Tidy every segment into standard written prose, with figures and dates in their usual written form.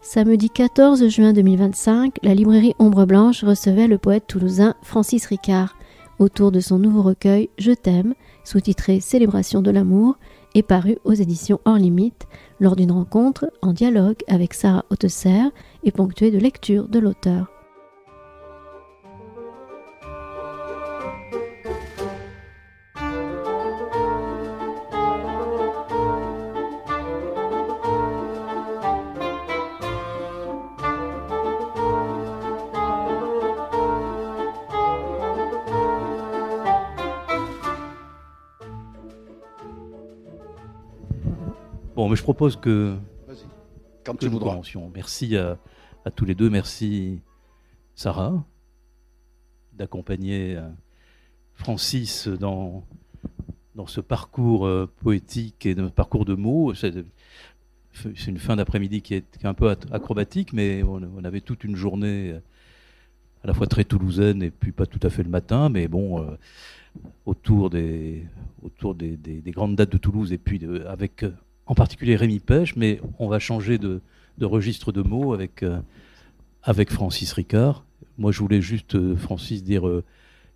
Samedi 14 juin 2025, la librairie Ombre Blanche recevait le poète toulousain Francis Ricard autour de son nouveau recueil « Je t'aime », sous-titré « Célébration de l'amour » et paru aux éditions Hors Limite lors d'une rencontre en dialogue avec Sarah Hautesserre et ponctuée de lecture de l'auteur. Bon, mais je propose que... Vas-y, quand tu voudras. Merci à tous les deux. Merci Sarah d'accompagner Francis dans ce parcours poétique et de parcours de mots. C'est une fin d'après-midi qui est un peu acrobatique, mais on avait toute une journée à la fois très toulousaine et puis pas tout à fait le matin, mais bon, autour des grandes dates de Toulouse et puis avec... en particulier Rémi Pêche, mais on va changer de registre de mots avec Francis Ricard. Moi, je voulais juste, Francis, dire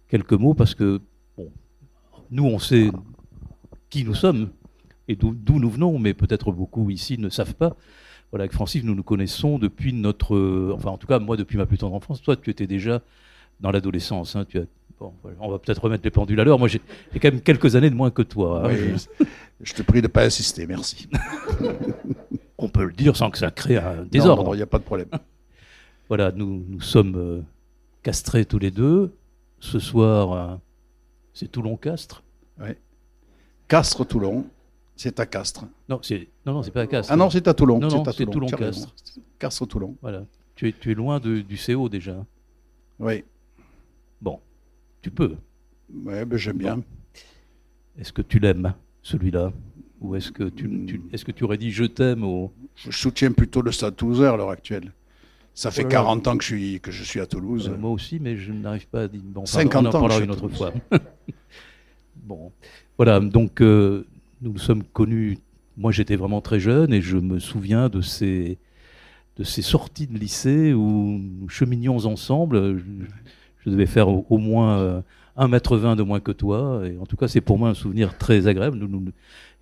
quelques mots, parce que bon, nous, on sait qui nous sommes et d'où nous venons, mais peut-être beaucoup ici ne savent pas. Voilà, avec Francis, nous nous connaissons depuis enfin, en tout cas, moi, depuis ma plus tendre enfance. Toi, tu étais déjà dans l'adolescence. Hein, bon, voilà, on va peut-être remettre les pendules à l'heure. Moi, j'ai quand même quelques années de moins que toi. Hein, oui, je te prie de ne pas insister, merci. On peut le dire sans que ça crée un désordre. Non, il n'y a pas de problème. Voilà, nous sommes castrés tous les deux. Ce soir, c'est Toulon-Castres. Oui. Castres-Toulon, c'est à Castres. Non, c'est pas à Castres. Ah non, c'est à Toulon. Non, c'est Toulon-Castres. Castres-Toulon. Voilà. Tu es loin du CO déjà. Oui. Bon, tu peux. Oui, ben j'aime bien. Est-ce que tu l'aimes, celui-là? Ou est-ce que tu aurais dit « je t'aime » au... Je soutiens plutôt le Stade Toulousain à l'heure actuelle. Ça fait 40 ans que je suis à Toulouse. Moi aussi, mais je n'arrive pas à dire... Bon, 50 ans, on en parlera une autre fois. Bon, voilà, donc nous nous sommes connus... Moi, j'étais vraiment très jeune et je me souviens de ces sorties de lycée où nous cheminions ensemble. Je devais faire au moins 1,20 m de moins que toi. Et en tout cas, c'est pour moi un souvenir très agréable.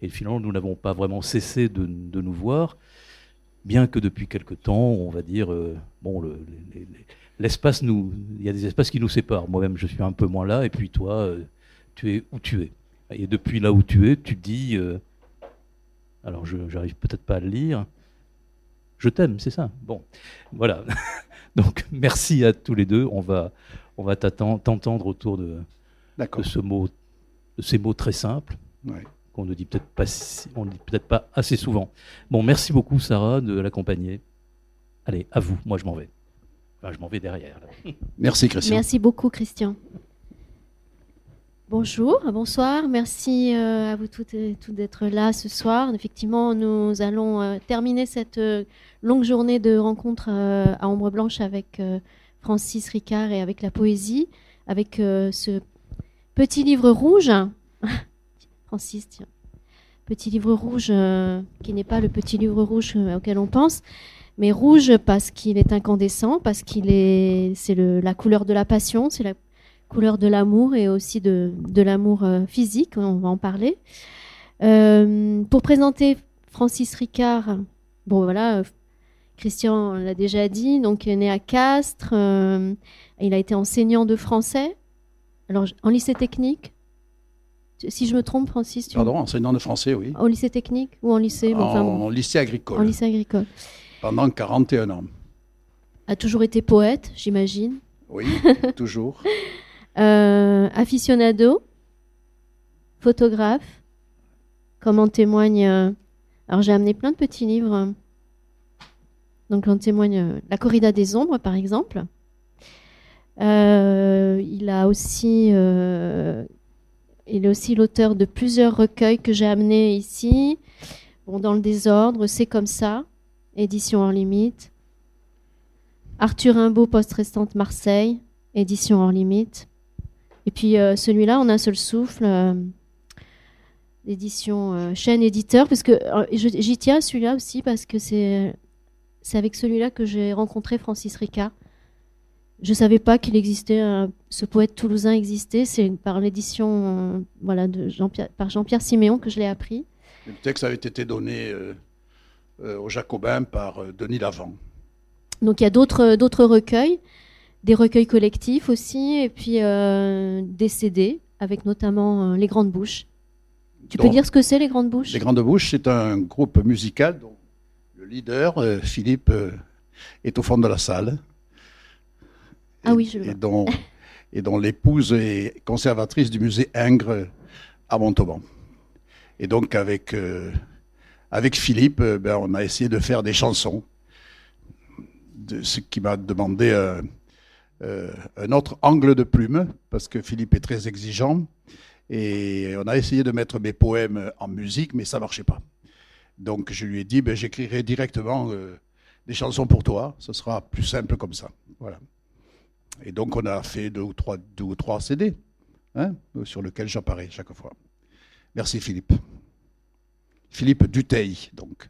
Et finalement, nous n'avons pas vraiment cessé de nous voir, bien que depuis quelque temps, on va dire, bon, l'espace il y a des espaces qui nous séparent. Moi-même, je suis un peu moins là, et puis toi, tu es où tu es. Et depuis là où tu es, tu dis, alors j'arrive peut-être pas à le lire, je t'aime, c'est ça. Bon, voilà. Donc, merci à tous les deux. On va t'entendre autour de ce mot, de ces mots très simples. Ouais. On ne dit peut-être pas assez souvent. Bon, merci beaucoup Sarah de l'accompagner. Allez, à vous, moi je m'en vais. Enfin, je m'en vais derrière. Là. Merci Christian. Merci beaucoup Christian. Bonjour, bonsoir, merci à vous toutes et tous d'être là ce soir. Effectivement, nous allons terminer cette longue journée de rencontres à Ombre Blanche avec Francis Ricard et avec la poésie, avec ce petit livre rouge. Francis, tiens. Petit livre rouge qui n'est pas le petit livre rouge auquel on pense, mais rouge parce qu'il est incandescent, parce c'est la couleur de la passion, c'est la couleur de l'amour et aussi de l'amour physique, on va en parler. Pour présenter Francis Ricard, bon voilà, Christian l'a déjà dit, donc né à Castres, il a été enseignant de français, alors en lycée technique. Si je me trompe, Francis, Pardon, enseignant de français, oui. Au lycée technique ou en lycée En lycée agricole. En lycée agricole. Pendant 41 ans. A toujours été poète, j'imagine. Oui, toujours. Aficionado, photographe, comme en témoigne... alors j'ai amené plein de petits livres. Donc en témoigne La corrida des ombres, par exemple. Il est aussi l'auteur de plusieurs recueils que j'ai amenés ici. Bon, dans le désordre, C'est comme ça, édition Hors Limite. Arthur Rimbaud, Poste restante Marseille, édition Hors Limite. Et puis celui-là, En un seul souffle, édition Chaîne Éditeur, parce que j'y tiens celui-là aussi parce que c'est c'est avec celui-là que j'ai rencontré Francis Ricard. Je ne savais pas qu'il existait, ce poète toulousain existait. C'est par l'édition voilà, par Jean-Pierre Siméon que je l'ai appris. Le texte avait été donné aux Jacobins par Denis Lavant. Donc il y a d'autres recueils, des recueils collectifs aussi, et puis des CD, avec notamment Les Grandes Bouches. Tu peux dire ce que c'est, Les Grandes Bouches ? Les Grandes Bouches, c'est un groupe musical dont le leader, Philippe, est au fond de la salle. Ah oui, je le vois. Et dont l'épouse est conservatrice du musée Ingres à Montauban. Et donc avec Philippe, on a essayé de faire des chansons, ce qui m'a demandé un autre angle de plume, parce que Philippe est très exigeant. Et on a essayé de mettre mes poèmes en musique, mais ça ne marchait pas. Donc je lui ai dit, j'écrirai directement des chansons pour toi, ce sera plus simple comme ça. Voilà. Et donc on a fait deux ou trois CD, sur lesquels j'apparais chaque fois. Merci Philippe. Philippe Dutheil, donc.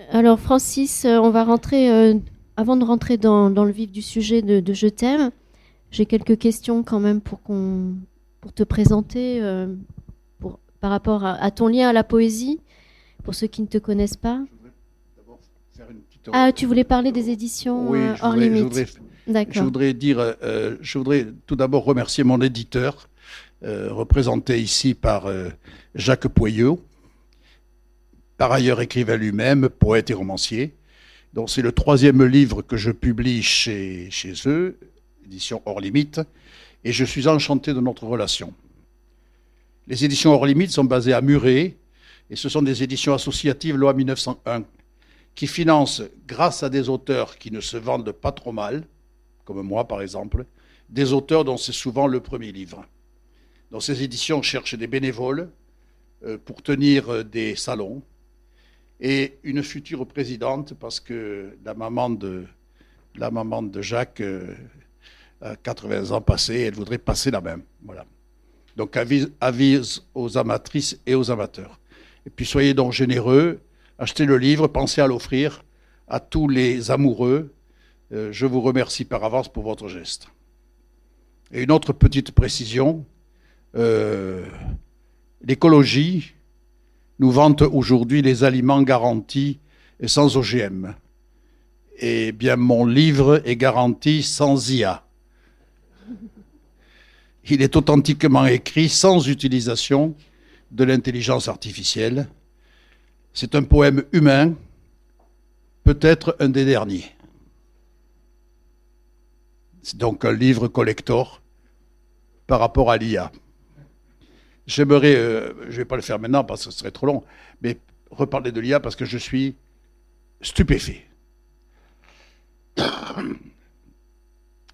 Alors Francis, on va rentrer, avant de rentrer dans le vif du sujet de Je t'aime, j'ai quelques questions quand même pour te présenter par rapport à ton lien à la poésie, pour ceux qui ne te connaissent pas. Je voudrais d'abord faire une petite... Ah, tu voulais parler des éditions Hors Limite. Je voudrais tout d'abord remercier mon éditeur, représenté ici par Jacques Poyeux, par ailleurs écrivain lui-même, poète et romancier. Donc c'est le 3e livre que je publie chez eux, édition Hors Limite, et je suis enchanté de notre relation. Les éditions Hors Limite sont basées à Muret, et ce sont des éditions associatives loi 1901, qui financent, grâce à des auteurs qui ne se vendent pas trop mal, comme moi par exemple, des auteurs dont c'est souvent le premier livre. Dans ces éditions, on cherche des bénévoles pour tenir des salons, et une future présidente, parce que la maman de Jacques a 80 ans passés, elle voudrait passer la même. Voilà. Donc avise aux amatrices et aux amateurs. Et puis soyez donc généreux, achetez le livre, pensez à l'offrir à tous les amoureux. Je vous remercie par avance pour votre geste. Et une autre petite précision, l'écologie nous vante aujourd'hui les aliments garantis et sans OGM. Eh bien, mon livre est garanti sans IA. Il est authentiquement écrit sans utilisation de l'intelligence artificielle. C'est un poème humain, peut-être un des derniers. C'est donc un livre collector par rapport à l'IA. J'aimerais, je ne vais pas le faire maintenant parce que ce serait trop long, mais reparler de l'IA parce que je suis stupéfait.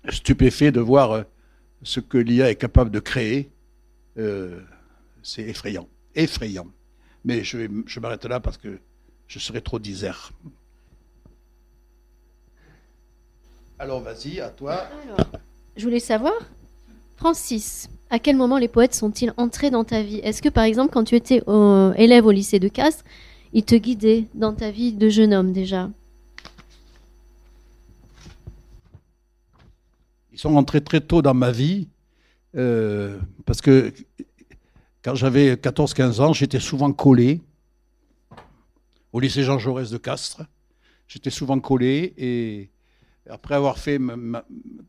Stupéfait de voir ce que l'IA est capable de créer. C'est effrayant. Effrayant. Mais je m'arrête là parce que je serai trop disert. Alors vas-y, à toi. Alors, je voulais savoir, Francis, à quel moment les poètes sont-ils entrés dans ta vie ? Est-ce que par exemple, quand tu étais élève au lycée de Castres, ils te guidaient dans ta vie de jeune homme déjà ? Ils sont rentrés très tôt dans ma vie, parce que quand j'avais 14-15 ans, j'étais souvent collé au lycée Jean Jaurès de Castres. J'étais souvent collé, et après avoir fait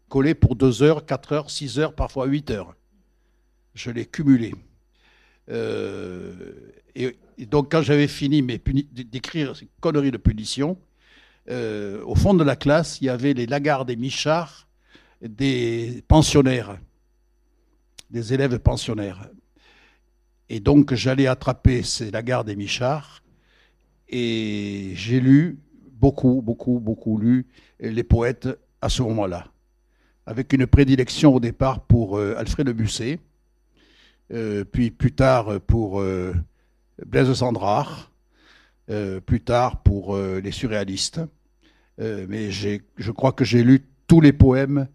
coller pour 2 heures, 4 heures, 6 heures, parfois 8 heures, je l'ai cumulé. Et donc quand j'avais fini d'écrire ces conneries de punition, au fond de la classe, il y avait les Lagarde et Michard, des pensionnaires, des élèves pensionnaires. Et donc j'allais attraper ces Lagarde et Michard, et j'ai lu beaucoup lu les poètes à ce moment-là, avec une prédilection au départ pour Alfred de Musset, puis plus tard pour Blaise Cendrars, plus tard pour les surréalistes. Mais je crois que j'ai lu tous les poèmes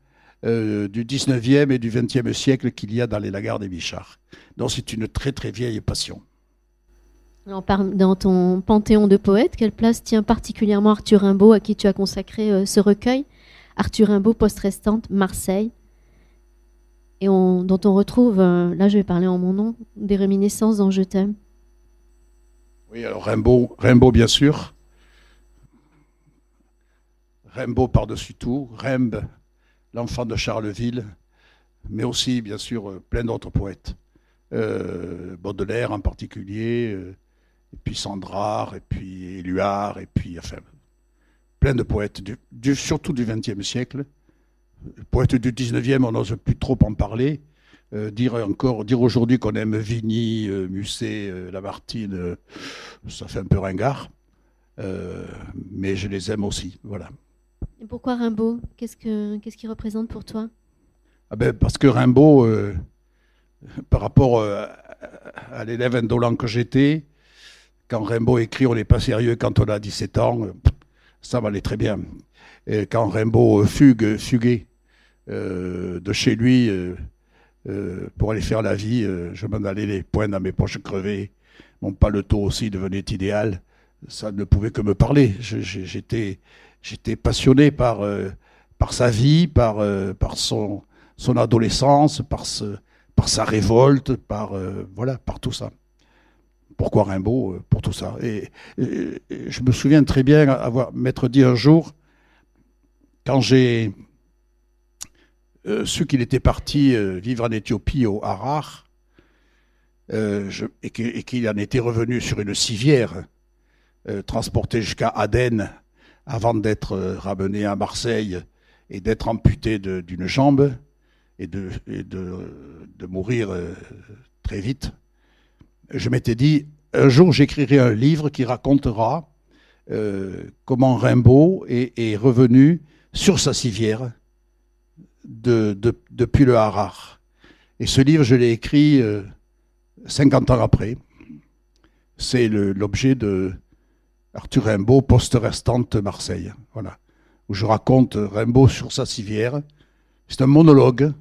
du 19e et du 20e siècle qu'il y a dans les Lagarde et Michard. Donc c'est une très très vieille passion. Alors, dans ton panthéon de poètes, quelle place tient particulièrement Arthur Rimbaud, à qui tu as consacré ce recueil, Arthur Rimbaud, poste restante, Marseille, et dont on retrouve, là je vais parler en mon nom, des réminiscences dans Je t'aime. Oui, alors Rimbaud bien sûr. Rimbaud par-dessus tout, Rimbe, l'enfant de Charleville, mais aussi, bien sûr, plein d'autres poètes. Baudelaire en particulier, et puis Sandrard, et puis Éluard, et puis, enfin, plein de poètes, surtout du XXe siècle. Poètes du XIXe, on n'ose plus trop en parler. Dire aujourd'hui qu'on aime Vigny, Musset, Lamartine, ça fait un peu ringard. Mais je les aime aussi, voilà. Et pourquoi Rimbaud? Qu'est-ce qu'il représente pour toi? Parce que Rimbaud, par rapport à l'élève indolent que j'étais, quand Rimbaud écrit « On n'est pas sérieux quand on a 17 ans », ça m'allait très bien. Et quand Rimbaud fuguait de chez lui pour aller faire la vie, je m'en allais les poings dans mes poches crevées, mon paletot aussi devenait idéal, ça ne pouvait que me parler. J'étais passionné par sa vie, par son adolescence, par sa révolte, par tout ça. Pourquoi Rimbaud? Pour tout ça. Et je me souviens très bien m'être dit un jour, quand j'ai su qu'il était parti vivre en Éthiopie, au Harar, et qu'il en était revenu sur une civière, transporté jusqu'à Aden, avant d'être ramené à Marseille et d'être amputé d'une jambe et de mourir très vite, je m'étais dit, un jour j'écrirai un livre qui racontera comment Rimbaud est revenu sur sa civière depuis le Harar. Et ce livre, je l'ai écrit 50 ans après. C'est l'objet de Arthur Rimbaud, poste restante Marseille. Voilà. Où je raconte Rimbaud sur sa civière. C'est un monologue.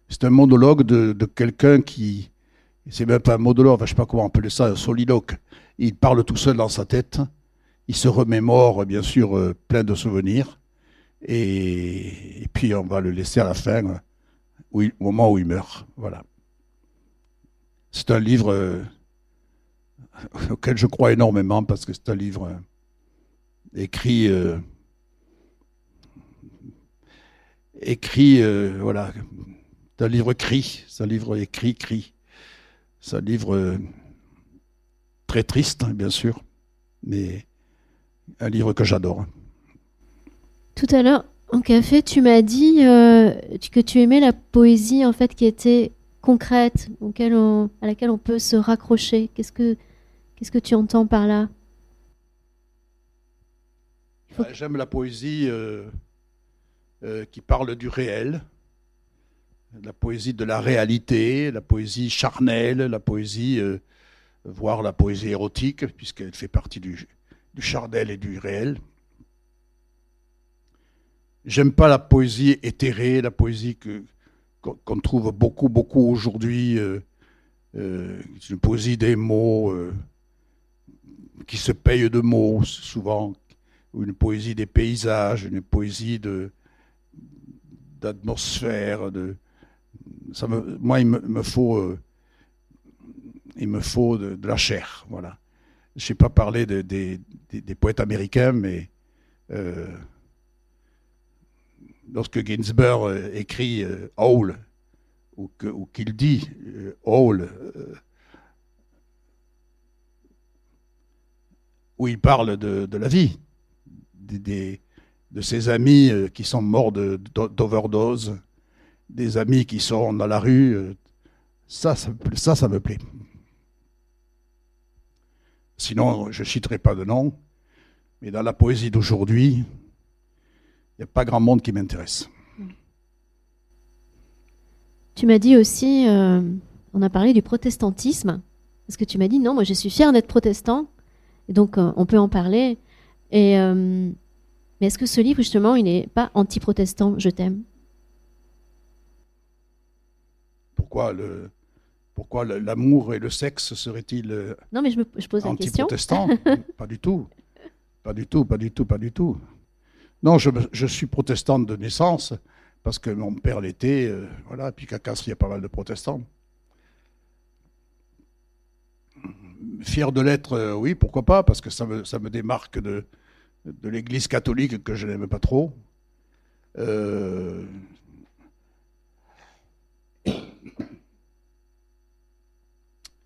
C'est un monologue de quelqu'un qui... C'est même pas un monologue, je ne sais pas comment appeler ça, un soliloque. Il parle tout seul dans sa tête. Il se remémore, bien sûr, plein de souvenirs. Et puis, on va le laisser à la fin, au moment où il meurt. Voilà. C'est un livre auquel je crois énormément, parce que c'est un livre écrit, voilà. C'est un livre cri, c'est un livre écrit, cri. C'est un livre très triste, bien sûr, mais un livre que j'adore. Tout à l'heure, en café, tu m'as dit que tu aimais la poésie, en fait, qui était concrète, à laquelle on peut se raccrocher. Qu'est-ce que tu entends par là? J'aime la poésie qui parle du réel, la poésie de la réalité, la poésie charnelle, la poésie, voire la poésie érotique, puisqu'elle fait partie du charnel et du réel. J'aime pas la poésie éthérée, la poésie qu'on trouve beaucoup aujourd'hui, une poésie des mots, qui se paye de mots souvent, ou une poésie des paysages, une poésie d'atmosphère, moi, il me faut de la chair, voilà. Je sais pas parler des poètes américains, mais lorsque Ginsberg écrit Howl, ou qu'il dit Howl, où il parle de la vie, de ses amis qui sont morts d'overdose, des amis qui sont dans la rue, ça me plaît. Sinon, je ne citerai pas de nom, mais dans la poésie d'aujourd'hui, il n'y a pas grand monde qui m'intéresse. Tu m'as dit aussi, on a parlé du protestantisme, parce que tu m'as dit, non, moi je suis fière d'être protestant, et donc on peut en parler. Mais est-ce que ce livre, justement, il n'est pas anti-protestant, Je t'aime? Pourquoi Pourquoi l'amour et le sexe seraient-ils Non, mais je pose la question. anti-protestants? Pas du tout. Pas du tout, pas du tout, pas du tout. Non, je suis protestant de naissance, parce que mon père l'était, voilà, et puis qu'à Castres, il y a pas mal de protestants. Fier de l'être, oui, pourquoi pas, parce que ça me démarque de l'Église catholique que je n'aime pas trop.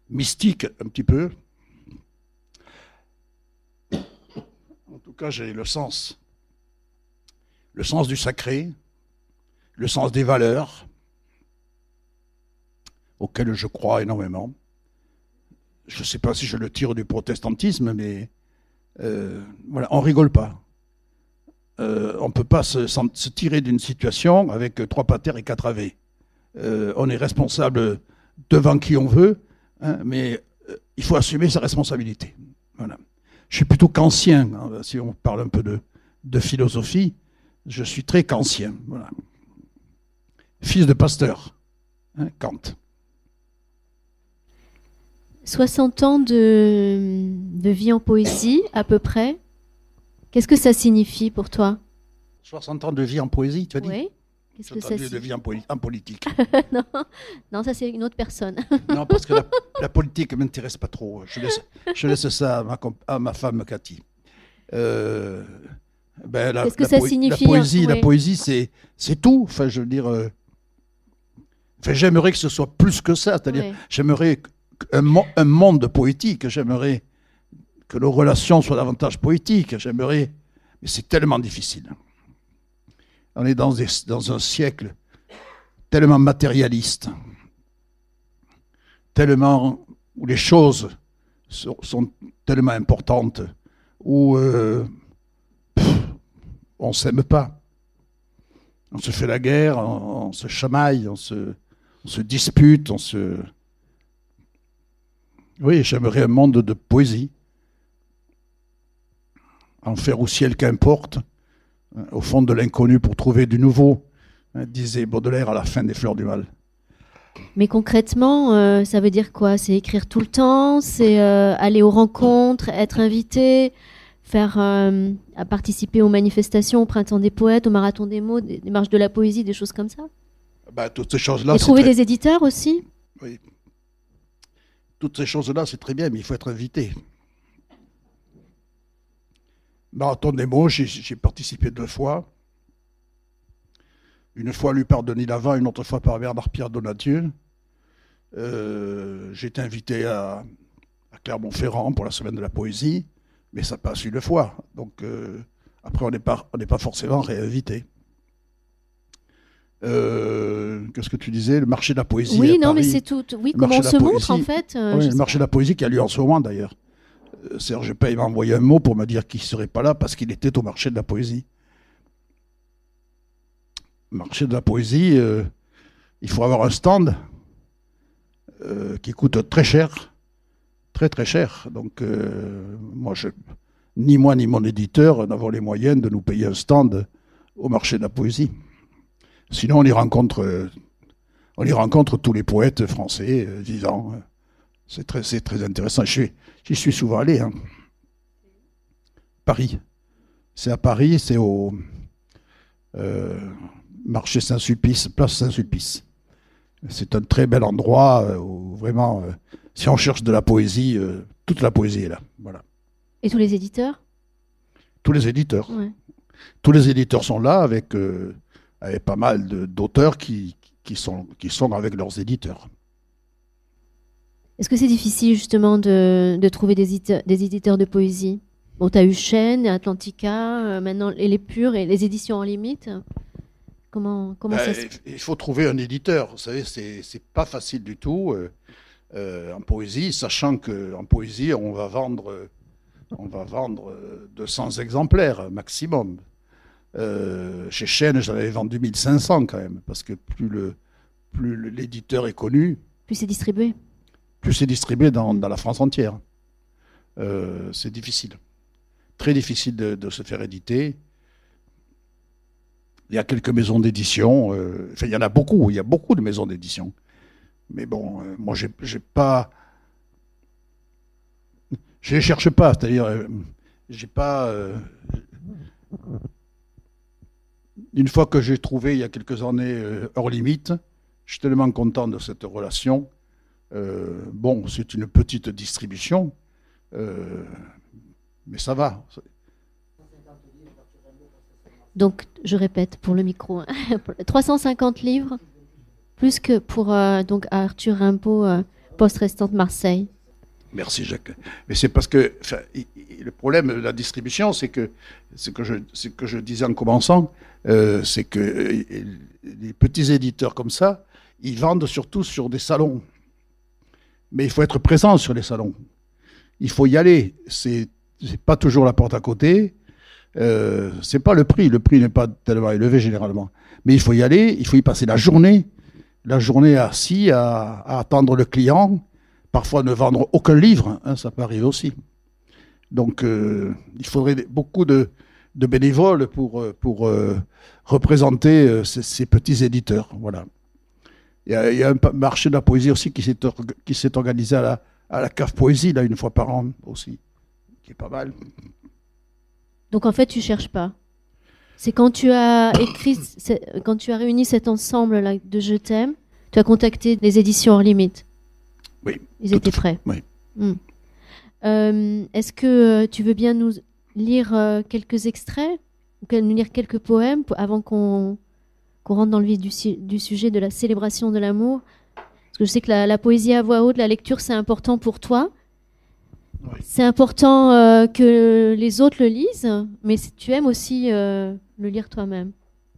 Mystique, un petit peu. En tout cas, j'ai le sens du sacré, le sens des valeurs, auxquelles je crois énormément. Je ne sais pas si je le tire du protestantisme, mais voilà, on rigole pas. On ne peut pas se tirer d'une situation avec 3 patères et 4 ave. On est responsable devant qui on veut, hein, mais il faut assumer sa responsabilité. Voilà. Je suis plutôt kantien, hein, si on parle un peu de philosophie, je suis très kantien. Voilà. Fils de pasteur, hein, Kant. 60 ans de vie en poésie, à peu près. Qu'est-ce que ça signifie pour toi? 60 ans de vie en poésie, tu as dit? Oui. Qu'est-ce que ça signifie? De vie en politique. Non, non, ça c'est une autre personne. Non, parce que la politique ne m'intéresse pas trop. Je laisse ça à ma femme Cathy. Qu'est-ce que ça signifie? La poésie, c'est tout. Enfin, je veux dire, j'aimerais que ce soit plus que ça. C'est-à-dire, j'aimerais un monde poétique. J'aimerais que nos relations soient davantage poétiques. J'aimerais, mais c'est tellement difficile. On est dans un siècle tellement matérialiste, tellement où les choses sont tellement importantes, où on ne s'aime pas. On se fait la guerre, on se chamaille, on se dispute, Oui, j'aimerais un monde de poésie. Enfer ou ciel, qu'importe, au fond de l'inconnu pour trouver du nouveau, disait Baudelaire à la fin des Fleurs du Mal. Mais concrètement, ça veut dire quoi? C'est écrire tout le temps, c'est aller aux rencontres, être invité, à participer aux manifestations, au Printemps des Poètes, au Marathon des Mots, des marches de la poésie, des choses comme ça? Toutes ces choses-là. Et trouver des éditeurs aussi? Oui. Toutes ces choses-là, c'est très bien, mais il faut être invité. Marathon des Mots, j'ai participé 2 fois. Une fois lu par Denis Lavant, une autre fois par Bernard-Pierre Donadieu. J'ai été invité à Clermont-Ferrand pour la semaine de la poésie, mais ça passe 1 fois. Donc après, on n'est pas forcément réinvité. Qu'est-ce que tu disais? Le marché de la poésie. Oui, non, Paris. mais c'est tout. Oui, comment on se montre en fait. Oui, le marché de la poésie qui a lieu en ce moment d'ailleurs. Serge Pey m'a envoyé un mot pour me dire qu'il ne serait pas là parce qu'il était au marché de la poésie. Marché de la poésie, il faut avoir un stand qui coûte très cher, très très cher. Donc ni moi ni mon éditeur n'avons les moyens de nous payer un stand au marché de la poésie. Sinon on y rencontre tous les poètes français vivants. C'est très intéressant. J'y suis souvent allé. Hein. Paris. C'est à Paris, c'est au marché Saint-Sulpice, place Saint-Sulpice. C'est un très bel endroit où vraiment, si on cherche de la poésie, toute la poésie est là. Voilà. Et tous les éditeurs? Tous les éditeurs. Ouais. Tous les éditeurs sont là avec pas mal d'auteurs qui sont avec leurs éditeurs. Est-ce que c'est difficile justement de trouver des éditeurs de poésie? Bon, tu as eu Chêne, Atlantica, maintenant Les Purs et les éditions en limite. Comment ça se... Il faut trouver un éditeur. Vous savez, c'est pas facile du tout en poésie, sachant qu'en poésie, on va vendre 200 exemplaires maximum. Chez Chêne, j'en avais vendu 1500 quand même, parce que plus l'éditeur est connu, plus c'est distribué. Plus c'est distribué dans la France entière. C'est difficile. Très difficile de se faire éditer. Il y a quelques maisons d'édition. Il y en a beaucoup. Il y a beaucoup de maisons d'édition. Mais bon, moi, j'ai pas... Je les cherche pas, c'est-à-dire, j'ai pas... une fois que j'ai trouvé, il y a quelques années, Hors Limite, je suis tellement content de cette relation. Bon, c'est une petite distribution, mais ça va. Donc, je répète pour le micro, 350 livres, plus que pour donc Arthur Rimbaud, Poste restante Marseille. Merci Jacques. Mais c'est parce que le problème de la distribution, c'est que je disais en commençant, c'est que les petits éditeurs comme ça, ils vendent surtout sur des salons. Mais il faut être présent sur les salons. Il faut y aller. C'est pas toujours la porte à côté. C'est pas le prix. Le prix n'est pas tellement élevé généralement. Mais il faut y aller. Il faut y passer la journée assis à attendre le client. Parfois ne vendre aucun livre, hein, ça peut arriver aussi. Donc il faudrait beaucoup de bénévoles pour représenter ces petits éditeurs. Voilà. Il y a un marché de la poésie aussi qui s'est organisé à la cave poésie, là, une fois par an aussi, qui est pas mal. Donc en fait, tu cherches pas. C'est quand tu as quand tu as réuni cet ensemble là de Je t'aime, tu as contacté les éditions Hors Limite. Oui. Ils étaient prêts. Oui. Est-ce que tu veux bien nous lire quelques extraits, ou nous lire quelques poèmes avant qu'on rentre dans le vif du sujet de la célébration de l'amour? Parce que je sais que la poésie à voix haute, la lecture, c'est important pour toi. Oui. C'est important que les autres le lisent, mais tu aimes aussi le lire toi-même.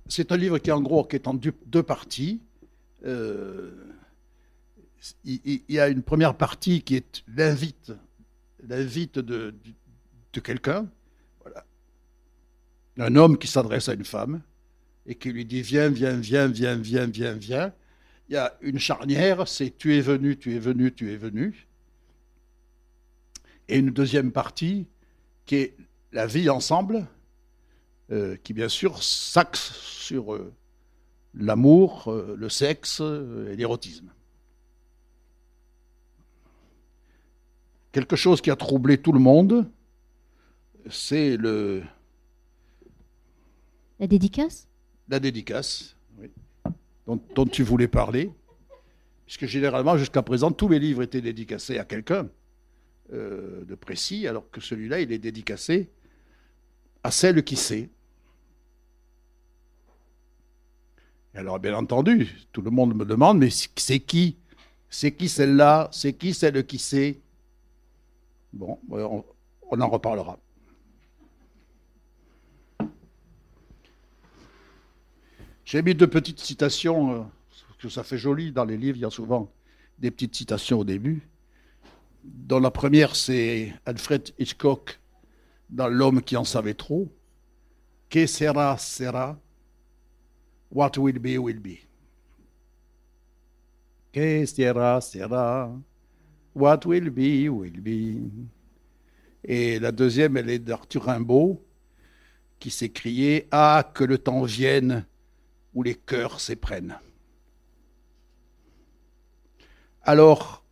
C'est un livre qui est en deux parties. Il y a une première partie qui est l'invite de quelqu'un. Voilà. Un homme qui s'adresse à une femme et qui lui dit viens. Il y a une charnière, c'est tu es venu. Et une deuxième partie qui est la vie ensemble, qui bien sûr s'axe sur l'amour, le sexe et l'érotisme. Quelque chose qui a troublé tout le monde, c'est la dédicace. La dédicace, oui, dont tu voulais parler, puisque généralement, jusqu'à présent, tous mes livres étaient dédicacés à quelqu'un de précis, alors que celui-là, il est dédicacé à celle qui sait. Et alors, bien entendu, tout le monde me demande, mais c'est qui? C'est qui celle-là? C'est qui celle qui sait? Bon, on en reparlera. J'ai mis deux petites citations, parce que ça fait joli dans les livres, il y a souvent des petites citations au début. Dont la première, c'est Alfred Hitchcock dans L'homme qui en savait trop. Que sera, sera. What will be, will be. Que sera, sera. What will be, will be. Et la deuxième, elle est d'Arthur Rimbaud, qui s'écriait « Ah, que le temps vienne où les cœurs s'éprennent ». Alors,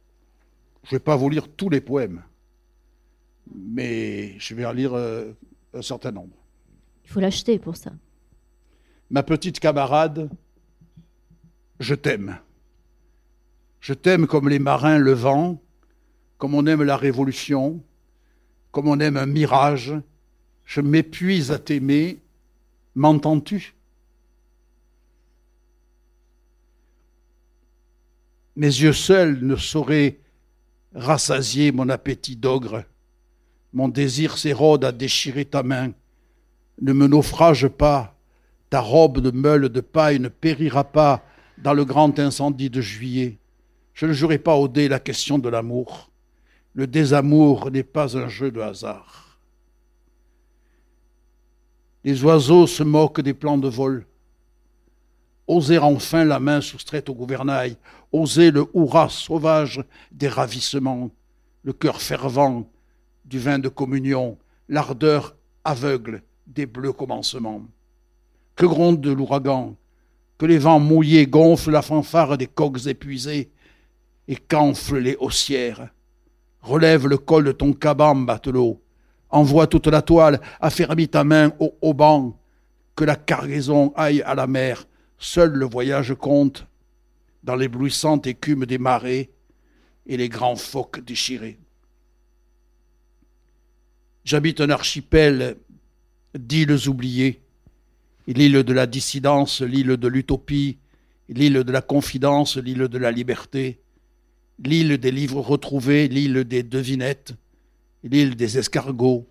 je ne vais pas vous lire tous les poèmes, mais je vais en lire un certain nombre. Il faut l'acheter pour ça. Ma petite camarade, je t'aime. Je t'aime comme les marins le vent, comme on aime la révolution, comme on aime un mirage. Je m'épuise à t'aimer, m'entends-tu? Mes yeux seuls ne sauraient rassasier mon appétit d'ogre. Mon désir s'érode à déchirer ta main. Ne me naufrage pas, ta robe de meule de paille ne périra pas dans le grand incendie de juillet. Je ne jouerai pas au dé la question de l'amour. Le désamour n'est pas un jeu de hasard. Les oiseaux se moquent des plans de vol. Oser enfin la main soustraite au gouvernail, oser le hurrah sauvage des ravissements, le cœur fervent du vin de communion, l'ardeur aveugle des bleus commencements. Que gronde l'ouragan, que les vents mouillés gonflent la fanfare des coqs épuisés, et qu'enfle les haussières. Relève le col de ton caban, matelot. Envoie toute la toile, affermis ta main au haubans. Que la cargaison aille à la mer, seul le voyage compte, dans l'éblouissante écume des marées et les grands phoques déchirés. J'habite un archipel d'îles oubliées, l'île de la dissidence, l'île de l'utopie, l'île de la confidence, l'île de la liberté, l'île des livres retrouvés, l'île des devinettes, l'île des escargots,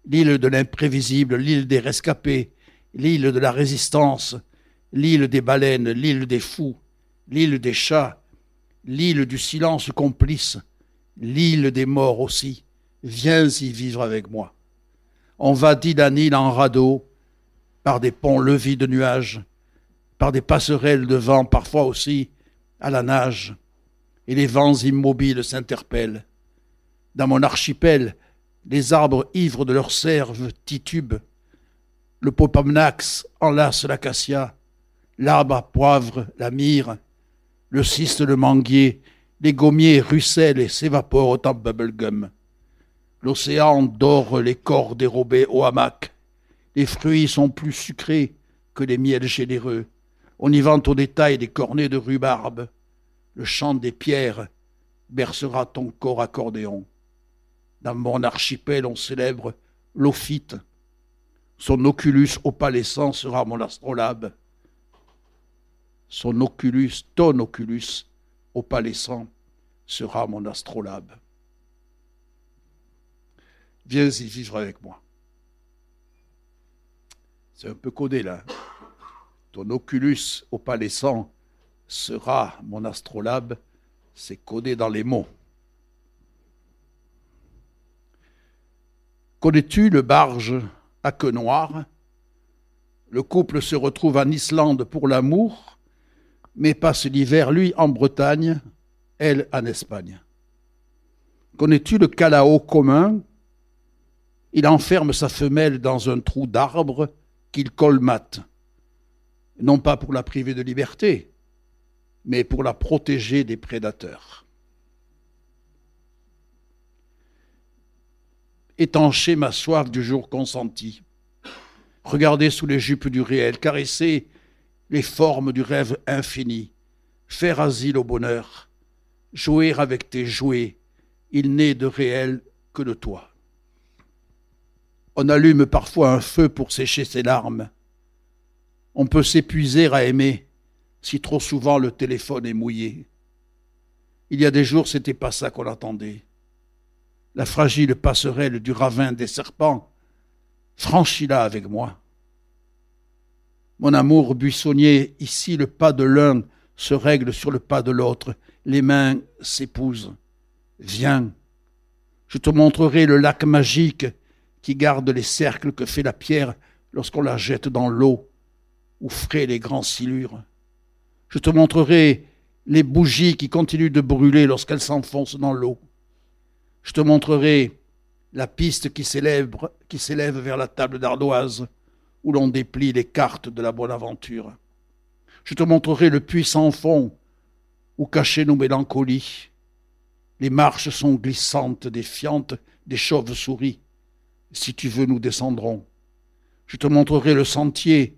l'île de l'imprévisible, l'île des rescapés, l'île de la résistance, l'île des baleines, l'île des fous, l'île des chats, l'île du silence complice, l'île des morts aussi. Viens y vivre avec moi. On va d'île en île en radeau, par des ponts levis de nuages, par des passerelles de vent, parfois aussi à la nage, et les vents immobiles s'interpellent. Dans mon archipel, les arbres ivres de leur sève titubent. Le popamnax enlace l'acacia, l'arbre à poivre, la myrrhe, le cyste, le manguier, les gommiers ruissellent et s'évaporent en bubblegum. L'océan dore les corps dérobés au hamac. Les fruits sont plus sucrés que les miels généreux. On y vante au détail des cornets de rhubarbe. Le chant des pierres bercera ton corps accordéon. Dans mon archipel, on célèbre l'ophyte. Son oculus opalescent sera mon astrolabe. Son oculus, ton oculus opalescent sera mon astrolabe. Viens y vivre avec moi. C'est un peu codé là. Ton oculus opalescent sera mon astrolabe. C'est codé dans les mots. Connais-tu le barge à queue noire? Le couple se retrouve en Islande pour l'amour, mais passe l'hiver, lui, en Bretagne, elle, en Espagne. Connais-tu le calao commun? Il enferme sa femelle dans un trou d'arbre qu'il colmate, non pas pour la priver de liberté, mais pour la protéger des prédateurs. Étancher ma soif du jour consenti, regarder sous les jupes du réel, caresser les formes du rêve infini, faire asile au bonheur, jouer avec tes jouets, il n'est de réel que de toi. On allume parfois un feu pour sécher ses larmes. On peut s'épuiser à aimer si trop souvent le téléphone est mouillé. Il y a des jours, c'était pas ça qu'on attendait. La fragile passerelle du ravin des serpents, franchis-la avec moi. Mon amour buissonnier, ici le pas de l'un se règle sur le pas de l'autre, les mains s'épousent. Viens, je te montrerai le lac magique qui garde les cercles que fait la pierre lorsqu'on la jette dans l'eau, ou frais les grands silures. Je te montrerai les bougies qui continuent de brûler lorsqu'elles s'enfoncent dans l'eau. Je te montrerai la piste qui s'élève vers la table d'ardoise, où l'on déplie les cartes de la bonne aventure. Je te montrerai le puits sans fond, où cachées nos mélancolies. Les marches sont glissantes, défiantes des chauves-souris. Si tu veux, nous descendrons. Je te montrerai le sentier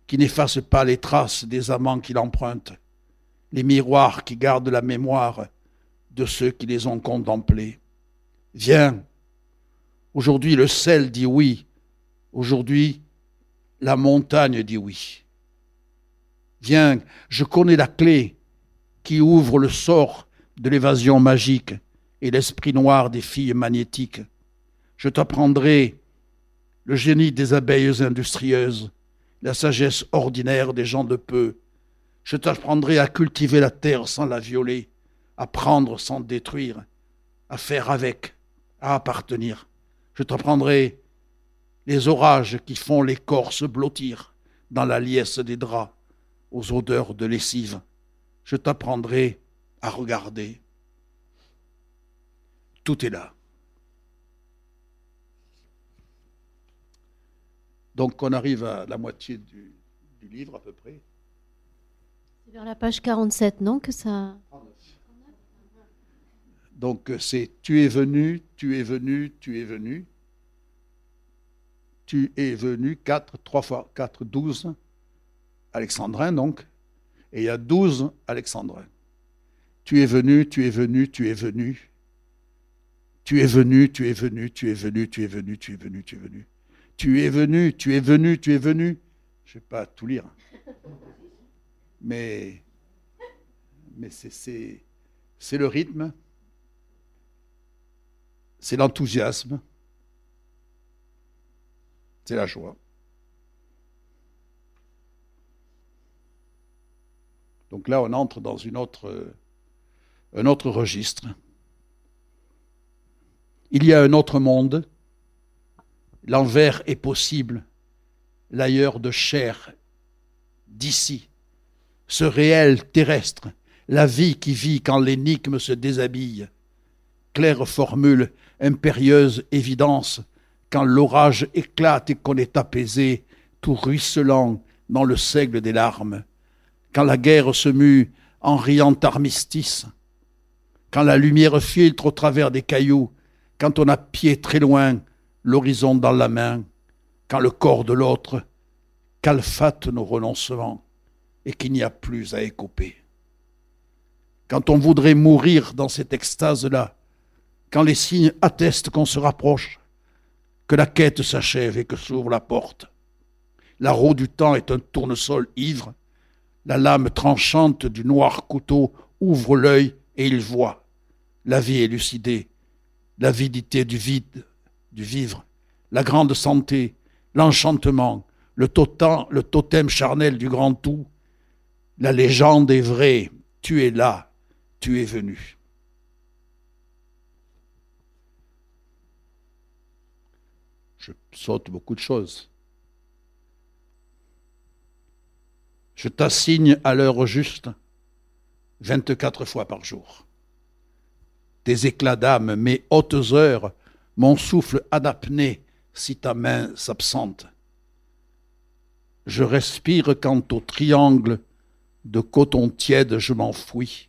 qui n'efface pas les traces des amants qui l'empruntent, les miroirs qui gardent la mémoire de ceux qui les ont contemplés. Viens, aujourd'hui le sel dit oui, aujourd'hui la montagne dit oui. Viens, je connais la clé qui ouvre le sort de l'évasion magique et l'esprit noir des filles magnétiques. Je t'apprendrai le génie des abeilles industrieuses, la sagesse ordinaire des gens de peu. Je t'apprendrai à cultiver la terre sans la violer, à prendre sans détruire, à faire avec, à appartenir. Je t'apprendrai les orages qui font l'écorce blottir dans la liesse des draps, aux odeurs de lessive. Je t'apprendrai à regarder. Tout est là. Donc on arrive à la moitié du livre à peu près. C'est vers la page 47, non, que ça... 39. Donc c'est tu es venu, tu es venu, tu es venu. Tu es venu, 4, 3 fois 4, 12 alexandrins donc. Et il y a 12 alexandrins. Tu es venu, tu es venu, tu es venu. Tu es venu, tu es venu, tu es venu, tu es venu, tu es venu, tu es venu. Tu es venu, tu es venu, tu es venu. Je ne vais pas tout lire. Mais c'est le rythme, c'est l'enthousiasme, c'est la joie. Donc là, on entre dans un autre registre. Il y a un autre monde. L'envers est possible, l'ailleurs de chair, d'ici. Ce réel terrestre, la vie qui vit quand l'énigme se déshabille. Claire formule, impérieuse évidence, quand l'orage éclate et qu'on est apaisé, tout ruisselant dans le seigle des larmes. Quand la guerre se mue en riant armistice, quand la lumière filtre au travers des cailloux, quand on a pied très loin, l'horizon dans la main, quand le corps de l'autre calfate nos renoncements et qu'il n'y a plus à écoper. Quand on voudrait mourir dans cette extase-là, quand les signes attestent qu'on se rapproche, que la quête s'achève et que s'ouvre la porte. La roue du temps est un tournesol ivre, la lame tranchante du noir couteau ouvre l'œil et il voit. La vie élucidée, l'avidité du vide, du vivre, la grande santé, l'enchantement, le totem charnel du grand tout. La légende est vraie, tu es là, tu es venu. Je saute beaucoup de choses. Je t'assigne à l'heure juste 24 fois par jour. Tes éclats d'âme, mes hautes heures, mon souffle anapné si ta main s'absente. Je respire quand au triangle de coton tiède je m'enfouis.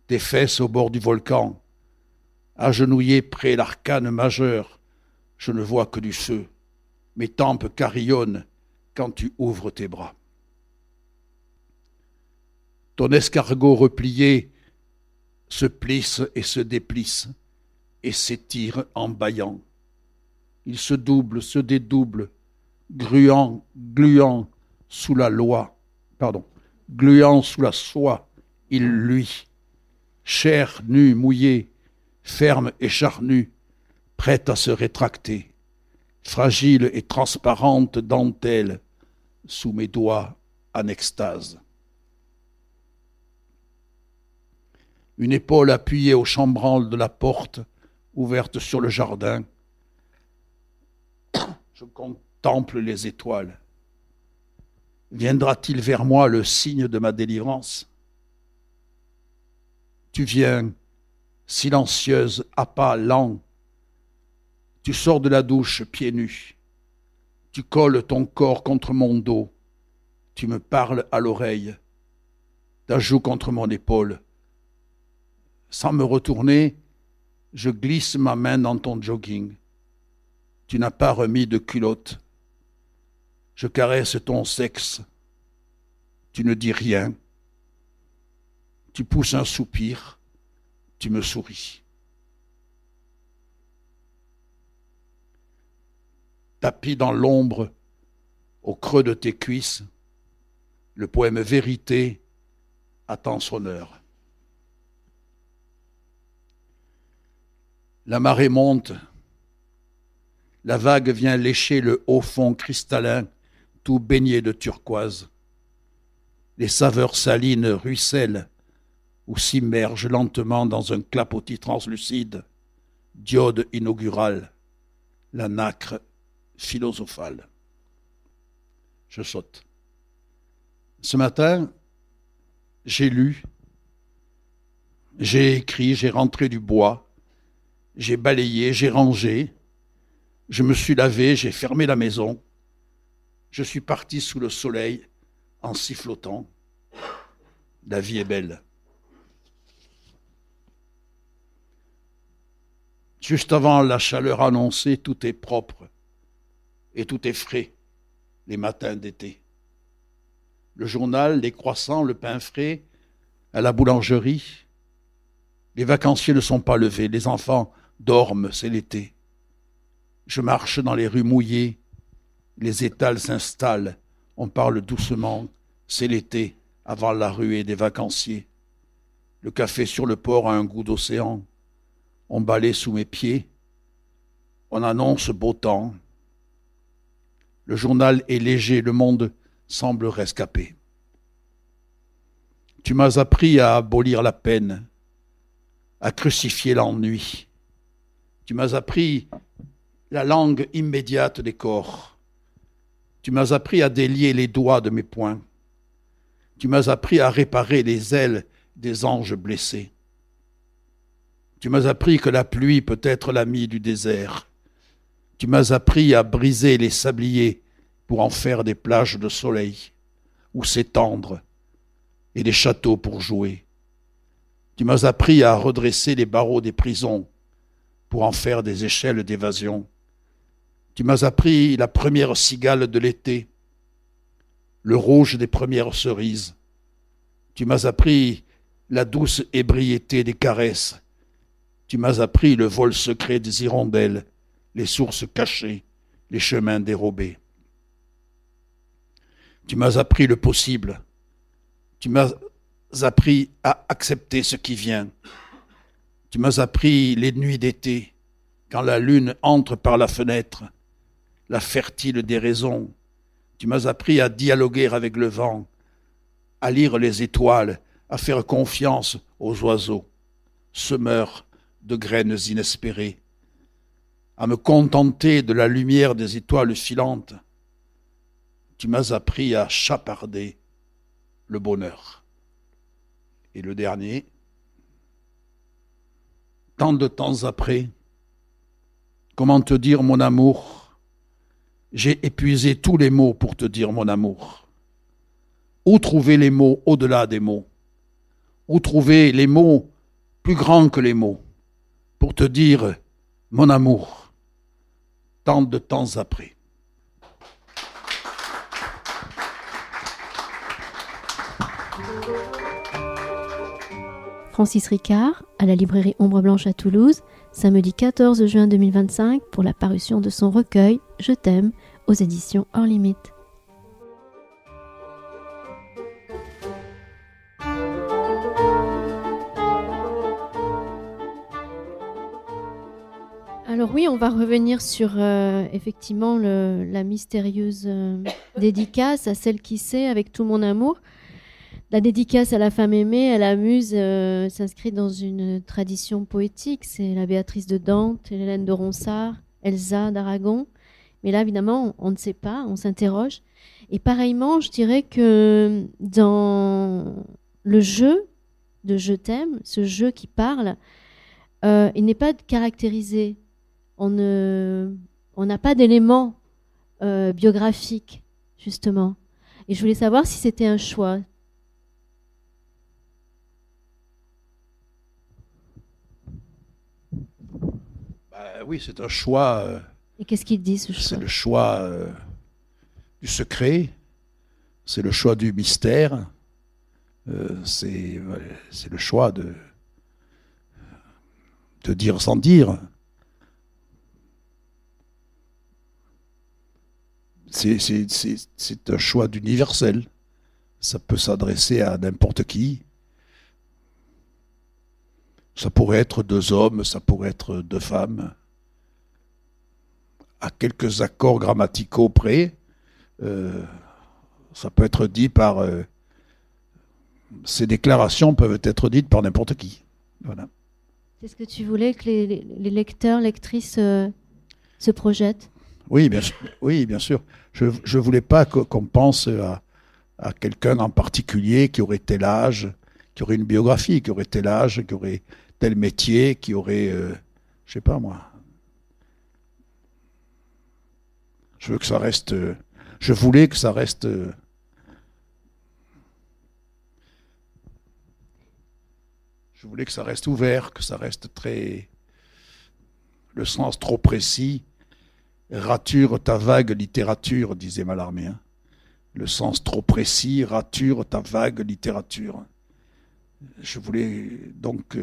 Tes fesses au bord du volcan, agenouillées près l'arcane majeur, je ne vois que du feu. Mes tempes carillonnent quand tu ouvres tes bras. Ton escargot replié se plisse et se déplisse et s'étire en bâillant. Il se double, se dédouble, gluant sous la gluant sous la soie, il luit. Chair nue, mouillée, ferme et charnue, prête à se rétracter, fragile et transparente dentelle sous mes doigts en extase. Une épaule appuyée au chambranle de la porte ouverte sur le jardin. Je contemple les étoiles. Viendra-t-il vers moi le signe de ma délivrance? Tu viens, silencieuse, à pas lents. Tu sors de la douche pieds nus. Tu colles ton corps contre mon dos. Tu me parles à l'oreille. Ta joue contre mon épaule. Sans me retourner, je glisse ma main dans ton jogging. Tu n'as pas remis de culotte. Je caresse ton sexe. Tu ne dis rien. Tu pousses un soupir. Tu me souris. Tapis dans l'ombre, au creux de tes cuisses, le poème Vérité attend son heure. La marée monte, la vague vient lécher le haut fond cristallin, tout baigné de turquoise. Les saveurs salines ruissellent ou s'immergent lentement dans un clapotis translucide, diode inaugurale, la nacre philosophale. Je saute. Ce matin, j'ai lu, j'ai écrit, j'ai rentré du bois, j'ai balayé, j'ai rangé, je me suis lavé, j'ai fermé la maison, je suis parti sous le soleil en sifflotant. La vie est belle. Juste avant la chaleur annoncée, tout est propre et tout est frais, les matins d'été. Le journal, les croissants, le pain frais, à la boulangerie. Les vacanciers ne sont pas levés, les enfants dorment, c'est l'été. Je marche dans les rues mouillées, les étals s'installent, on parle doucement, c'est l'été, avant la ruée des vacanciers. Le café sur le port a un goût d'océan. On balaie sous mes pieds. On annonce beau temps. Le journal est léger, le monde semble rescapé. Tu m'as appris à abolir la peine, à crucifier l'ennui. Tu m'as appris la langue immédiate des corps. Tu m'as appris à délier les doigts de mes poings. Tu m'as appris à réparer les ailes des anges blessés. Tu m'as appris que la pluie peut être l'amie du désert. Tu m'as appris à briser les sabliers pour en faire des plages de soleil où s'étendre et des châteaux pour jouer. Tu m'as appris à redresser les barreaux des prisons pour en faire des échelles d'évasion. Tu m'as appris la première cigale de l'été, le rouge des premières cerises. Tu m'as appris la douce ébriété des caresses. Tu m'as appris le vol secret des hirondelles, les sources cachées, les chemins dérobés. Tu m'as appris le possible. Tu m'as appris à accepter ce qui vient. Tu m'as appris les nuits d'été, quand la lune entre par la fenêtre, la fertile des raisons. Tu m'as appris à dialoguer avec le vent, à lire les étoiles, à faire confiance aux oiseaux, semeurs de graines inespérées, à me contenter de la lumière des étoiles filantes. Tu m'as appris à chaparder le bonheur. Et le dernier, tant de temps après, comment te dire mon amour? J'ai épuisé tous les mots pour te dire mon amour. Où trouver les mots au-delà des mots? Où trouver les mots plus grands que les mots pour te dire mon amour, tant de temps après? Francis Ricard, à la librairie Ombre Blanche à Toulouse, samedi 14 juin 2025, pour la parution de son recueil « Je t'aime » aux éditions Hors Limite. Alors oui, on va revenir sur effectivement la mystérieuse dédicace à celle qui sait avec tout mon amour. La dédicace à la femme aimée, à la muse, s'inscrit dans une tradition poétique. C'est la Béatrice de Dante, Hélène de Ronsard, Elsa d'Aragon. Mais là, évidemment, on ne sait pas, on s'interroge. Et pareillement, je dirais que dans le jeu de Je t'aime, ce jeu qui parle, il n'est pas caractérisé. On n'a pas d'éléments biographiques, justement. Et je voulais savoir si c'était un choix. Oui, c'est un choix. Et qu'est-ce qu'il dit, ce choix? C'est le choix du secret, c'est le choix du mystère, c'est le choix de dire sans dire. C'est un choix d'universel. Ça peut s'adresser à n'importe qui. Ça pourrait être deux hommes, ça pourrait être deux femmes. À quelques accords grammaticaux près, ça peut être dit par... ces déclarations peuvent être dites par n'importe qui. Voilà. C'est ce que tu voulais que les lecteurs, lectrices se projettent? Oui, bien sûr. Oui, bien sûr. Je ne voulais pas qu'on pense à quelqu'un en particulier qui aurait tel âge, qui aurait une biographie, qui aurait tel âge, qui aurait tel métier, qui aurait... je sais pas moi... Je veux que ça reste. Je voulais que ça reste. Je voulais que ça reste ouvert, que ça reste très. Le sens trop précis rature ta vague littérature, disait Mallarmé. Hein. Le sens trop précis rature ta vague littérature. Je voulais donc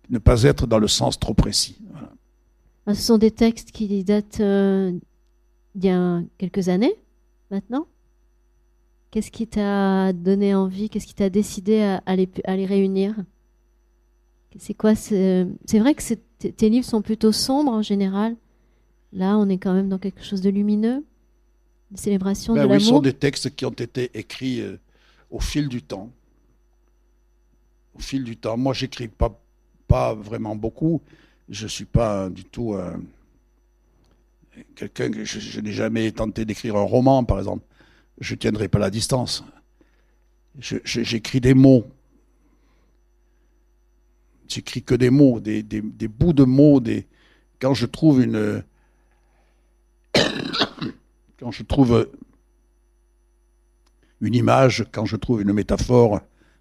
ne pas être dans le sens trop précis. Voilà. Ce sont des textes qui datent d'il y a quelques années, maintenant. Qu'est-ce qui t'a donné envie, qu'est-ce qui t'a décidé à les réunir? C'est quoi? C'est vrai que tes livres sont plutôt sombres en général. Là, on est quand même dans quelque chose de lumineux, une célébration de l'amour. Oui, ce sont des textes qui ont été écrits au fil du temps. Au fil du temps. Moi, j'écris pas vraiment beaucoup. Je ne suis pas du tout quelqu'un que je n'ai jamais tenté d'écrire un roman, par exemple. Je ne tiendrai pas la distance. J'écris des mots. J'écris que des mots, des bouts de mots. Quand je trouve quand je trouve une image, quand je trouve une métaphore,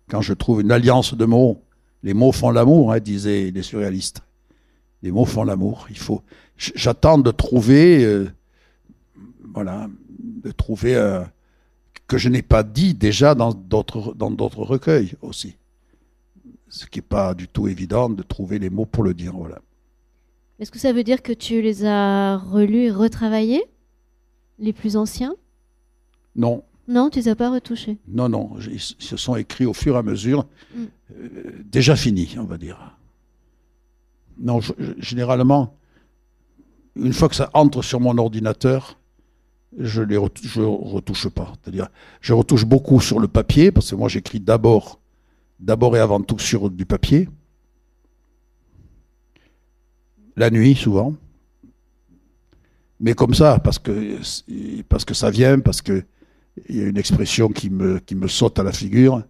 quand je trouve une alliance de mots, les mots font l'amour, hein, disaient les surréalistes. Les mots font l'amour. J'attends de trouver, que je n'ai pas dit déjà dans d'autres recueils aussi. Ce qui n'est pas du tout évident de trouver les mots pour le dire. Voilà. Est-ce que ça veut dire que tu les as relus et retravaillés, les plus anciens? Non. Non, tu ne les as pas retouchés? Non. Ils se sont écrits au fur et à mesure, déjà finis, on va dire. Non, généralement, une fois que ça entre sur mon ordinateur, je retouche pas. C'est-à-dire, je retouche beaucoup sur le papier, parce que moi j'écris d'abord et avant tout sur du papier. La nuit, souvent. Mais comme ça, parce que ça vient, parce qu'il y a une expression qui me saute à la figure.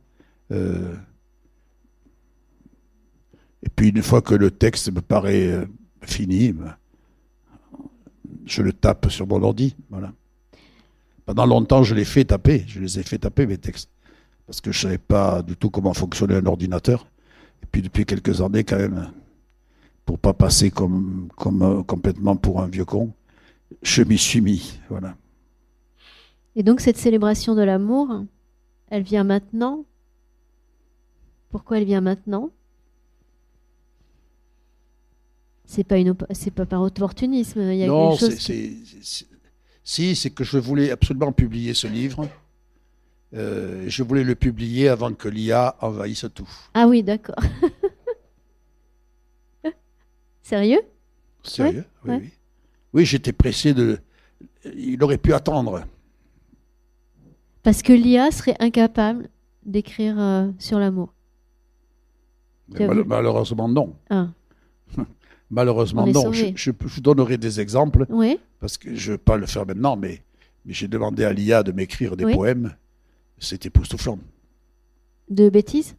Et puis une fois que le texte me paraît fini, je le tape sur mon ordi. Voilà. Pendant longtemps, je les ai fait taper mes textes, parce que je ne savais pas du tout comment fonctionnait un ordinateur. Et puis depuis quelques années, quand même, pour ne pas passer comme complètement pour un vieux con, je m'y suis mis. Voilà. Et donc cette célébration de l'amour, elle vient maintenant? Pourquoi elle vient maintenant? C'est pas par opportunisme. Il y a non, quelque chose c'est que je voulais absolument publier ce livre. Je voulais le publier avant que l'IA envahisse tout. Ah oui, d'accord. Sérieux? Sérieux, ouais. Oui. Oui, j'étais pressé il aurait pu attendre. Parce que l'IA serait incapable d'écrire sur l'amour. Malheureusement, non. Ah. Malheureusement, non. Je vous donnerai des exemples, oui. Parce que je ne vais pas le faire maintenant, mais j'ai demandé à l'IA de m'écrire des poèmes. C'est époustouflant. De bêtises?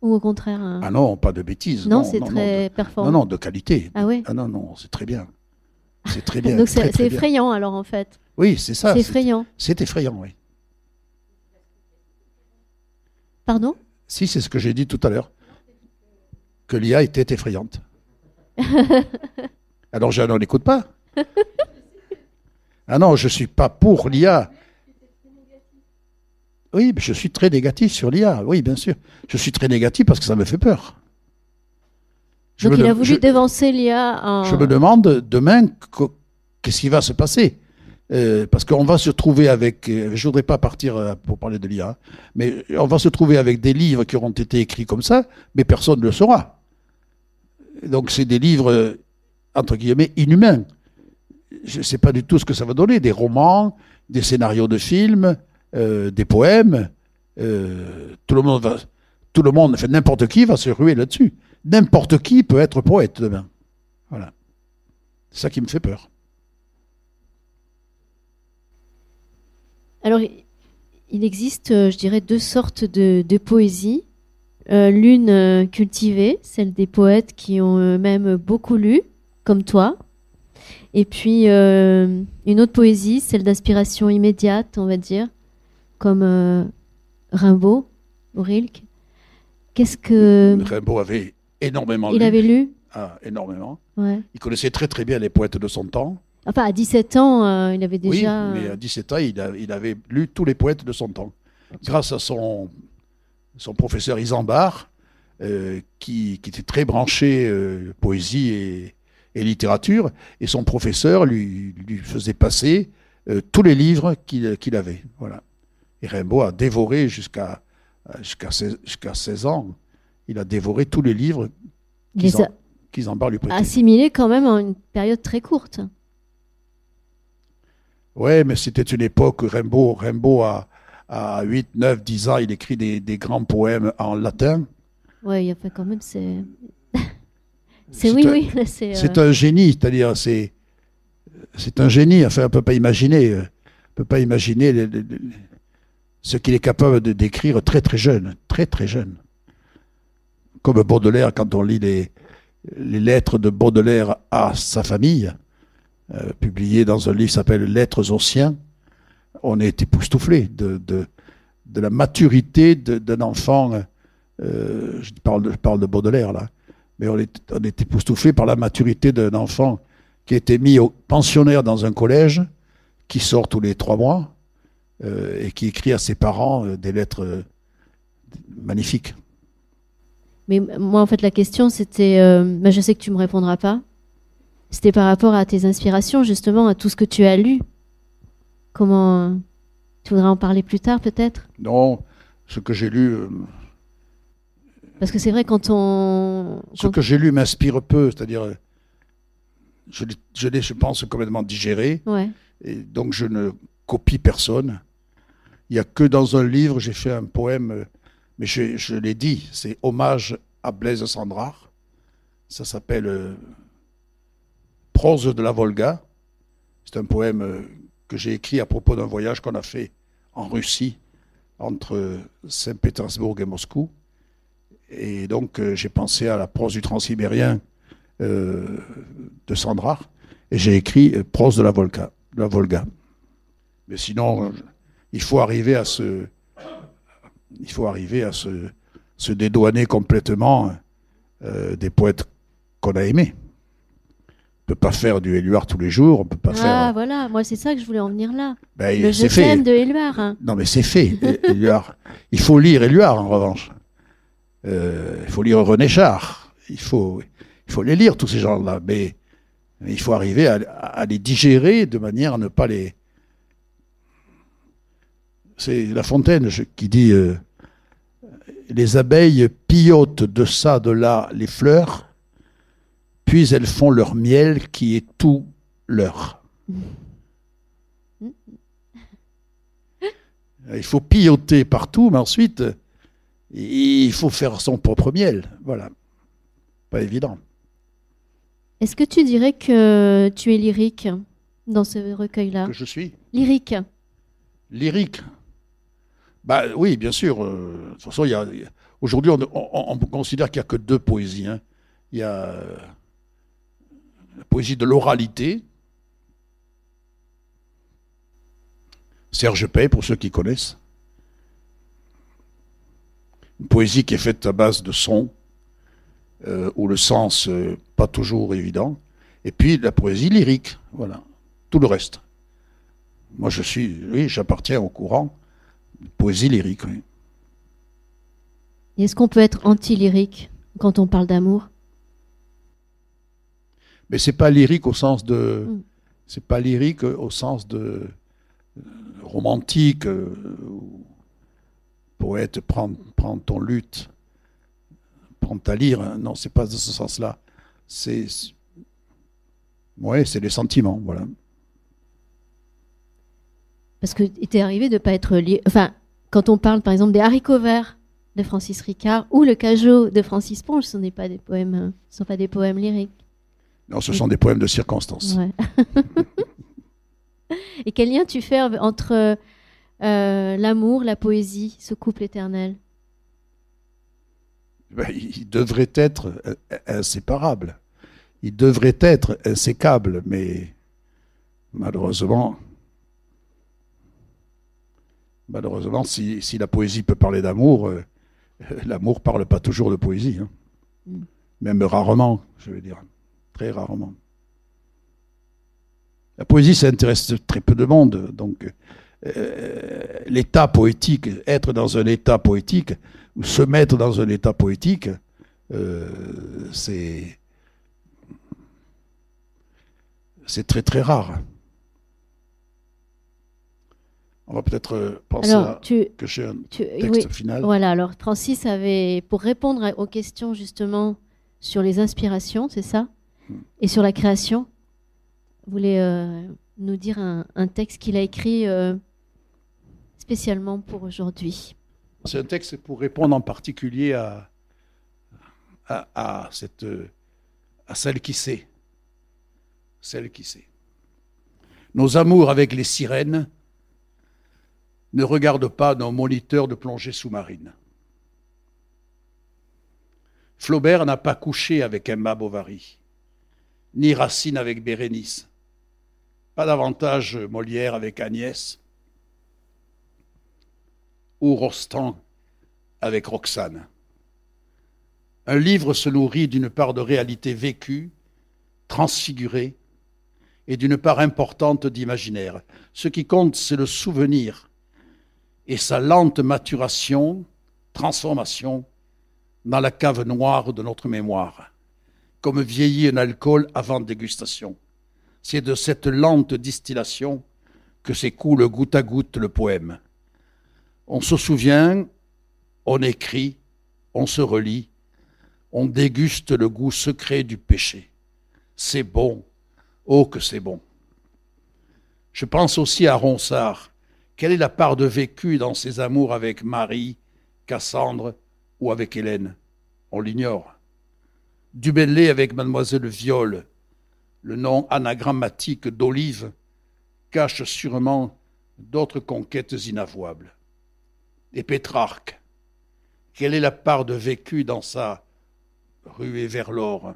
Ou au contraire Ah non, pas de bêtises. Non, c'est très performant. Non, de qualité. Ah oui. Ah non, c'est très bien. C'est très bien. Donc c'est effrayant alors en fait. Oui, c'est ça. C'est effrayant. C'est effrayant, oui. Pardon? Si, c'est ce que j'ai dit tout à l'heure. Que l'IA était effrayante. Alors, on n'écoute pas. Ah non, je ne suis pas pour l'IA. Oui, mais je suis très négatif sur l'IA. Oui, bien sûr. Je suis très négatif parce que ça me fait peur. Donc il a voulu dévancer l'IA. Je me demande demain qu'est-ce qui va se passer. Parce qu'on va se trouver avec... je ne voudrais pas partir pour parler de l'IA, mais on va se trouver avec des livres qui auront été écrits comme ça, mais personne ne le saura. Donc c'est des livres, entre guillemets, inhumains. Je ne sais pas du tout ce que ça va donner. Des romans, des scénarios de films, des poèmes. Tout le monde, enfin, n'importe qui va se ruer là-dessus. N'importe qui peut être poète demain. Voilà. C'est ça qui me fait peur. Alors, il existe, je dirais, deux sortes de poésie. L'une cultivée, celle des poètes qui ont eux-mêmes beaucoup lu, comme toi. Et puis, une autre poésie, celle d'inspiration immédiate, on va dire, comme Rimbaud, ou Rilke. Qu'est-ce que... Rimbaud avait énormément lu. Il avait lu? énormément. Ouais. Il connaissait très très bien les poètes de son temps. Enfin, à 17 ans, il avait déjà... Oui, mais à 17 ans, il avait lu tous les poètes de son temps. Grâce à son professeur Isambard, qui était très branché poésie et littérature, et son professeur lui faisait passer tous les livres qu'il avait. Voilà. Et Rimbaud a dévoré jusqu'à 16 ans. Il a dévoré tous les livres qu'Isambard lui prêtait. Assimilé quand même en une période très courte. Ouais, mais c'était une époque où Rimbaud à 8, 9, 10 ans, il écrit des grands poèmes en latin. Oui, enfin, quand même, c'est... C'est un génie, c'est-à-dire, c'est un génie. Enfin, on ne peut pas imaginer, ce qu'il est capable de décrire très, très jeune. Très, très jeune. Comme Baudelaire, quand on lit les lettres de Baudelaire à sa famille, publiées dans un livre qui s'appelle Lettres aux siens, on est époustouflé de la maturité d'un enfant. Je parle de Baudelaire, là. Mais on est époustouflé par la maturité d'un enfant qui a été mis au pensionnaire dans un collège, qui sort tous les 3 mois, et qui écrit à ses parents des lettres magnifiques. Mais moi, en fait, la question, c'était... je sais que tu ne me répondras pas. C'était par rapport à tes inspirations, justement, à tout ce que tu as lu. Comment... Tu voudrais en parler plus tard, peut-être? Non, ce que j'ai lu... Parce que c'est vrai, Ce que j'ai lu m'inspire peu, c'est-à-dire... Je l'ai, je pense, complètement digéré. Ouais. Et donc, je ne copie personne. Il n'y a que dans un livre, j'ai fait un poème, mais je l'ai dit, c'est Hommage à Blaise Cendrars. Ça s'appelle Prose de la Volga. C'est un poème que j'ai écrit à propos d'un voyage qu'on a fait en Russie, entre Saint-Pétersbourg et Moscou. Et donc, j'ai pensé à la prose du Transsibérien de Cendrars, et j'ai écrit Prose de la Volga. Mais sinon, il faut arriver à se dédouaner complètement des poètes qu'on a aimés. On ne peut pas faire du Éluard tous les jours, on peut pas faire... Ah, voilà, moi c'est ça que je voulais en venir là. Ben, le Je t'aime de Éluard. Hein. Non, mais c'est fait, Éluard. Il faut lire Éluard, en revanche. Il faut lire René Char. Il faut les lire, tous ces gens-là. Mais il faut arriver à les digérer de manière à ne pas les... C'est La Fontaine qui dit les abeilles pillotent de ça, de là, les fleurs, puis elles font leur miel qui est tout leur. Il faut pilloter partout, mais ensuite, il faut faire son propre miel. Voilà. Pas évident. Est-ce que tu dirais que tu es lyrique dans ce recueil-là? Que je suis lyrique. Lyrique. Bah oui, bien sûr. De toute façon, aujourd'hui, on considère qu'il n'y a que 2 poésies. Hein. Il y a la poésie de l'oralité. Serge Pey, pour ceux qui connaissent. Une poésie qui est faite à base de sons, où le sens pas toujours évident. Et puis la poésie lyrique, voilà. Tout le reste. Moi, j'appartiens au courant de poésie lyrique. Oui. Est-ce qu'on peut être anti-lyrique quand on parle d'amour? Mais c'est pas lyrique au sens de... C'est pas lyrique au sens de... romantique, poète, prends ton luth, prends ta lyre. Non, c'est pas de ce sens-là. C'est les sentiments, voilà. Parce que il t'est arrivé de pas être... Enfin, quand on parle, par exemple, des haricots verts de Francis Ricard ou le Cajot de Francis Ponge, ce ne sont pas des poèmes lyriques. Non, ce sont des poèmes de circonstance. Ouais. Et quel lien tu fais entre l'amour, la poésie, ce couple éternel? Il devrait être inséparable. Il devrait être insécable, mais malheureusement, si la poésie peut parler d'amour, l'amour ne parle pas toujours de poésie. Hein. même rarement, je veux dire, très rarement. La poésie, ça intéresse très peu de monde, donc l'état poétique, être dans un état poétique, ou se mettre dans un état poétique, c'est très très rare. On va peut-être penser que j'ai un texte final. Voilà, alors Francis avait, pour répondre aux questions justement sur les inspirations, c'est ça, et sur la création, voulait nous dire un texte qu'il a écrit spécialement pour aujourd'hui. C'est un texte pour répondre en particulier à celle qui sait. Celle qui sait. Nos amours avec les sirènes ne regardent pas nos moniteurs de plongée sous-marine. Flaubert n'a pas couché avec Emma Bovary, ni Racine avec Bérénice, pas davantage Molière avec Agnès, ou Rostand avec Roxane. Un livre se nourrit d'une part de réalité vécue, transfigurée, et d'une part importante d'imaginaire. Ce qui compte, c'est le souvenir et sa lente maturation, transformation dans la cave noire de notre mémoire, comme vieillit un alcool avant dégustation. C'est de cette lente distillation que s'écoule goutte à goutte le poème. On se souvient, on écrit, on se relit, on déguste le goût secret du péché. C'est bon, oh que c'est bon. Je pense aussi à Ronsard. Quelle est la part de vécu dans ses amours avec Marie, Cassandre ou avec Hélène? On l'ignore. Du Bellay avec Mademoiselle Viole, le nom anagrammatique d'Olive, cache sûrement d'autres conquêtes inavouables. Et Pétrarque, quelle est la part de vécu dans sa ruée vers l'or?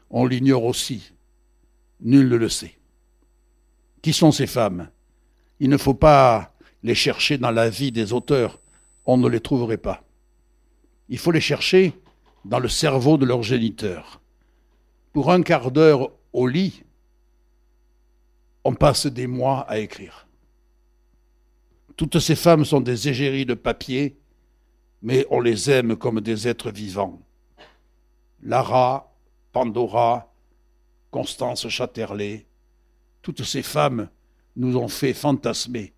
On l'ignore aussi. Nul ne le sait. Qui sont ces femmes? Il ne faut pas les chercher dans la vie des auteurs, on ne les trouverait pas. Il faut les chercher dans le cerveau de leur géniteur. Pour un quart d'heure au lit, on passe des mois à écrire. Toutes ces femmes sont des égéries de papier, mais on les aime comme des êtres vivants. Lara, Pandora, Constance Chatterley, toutes ces femmes nous ont fait fantasmer.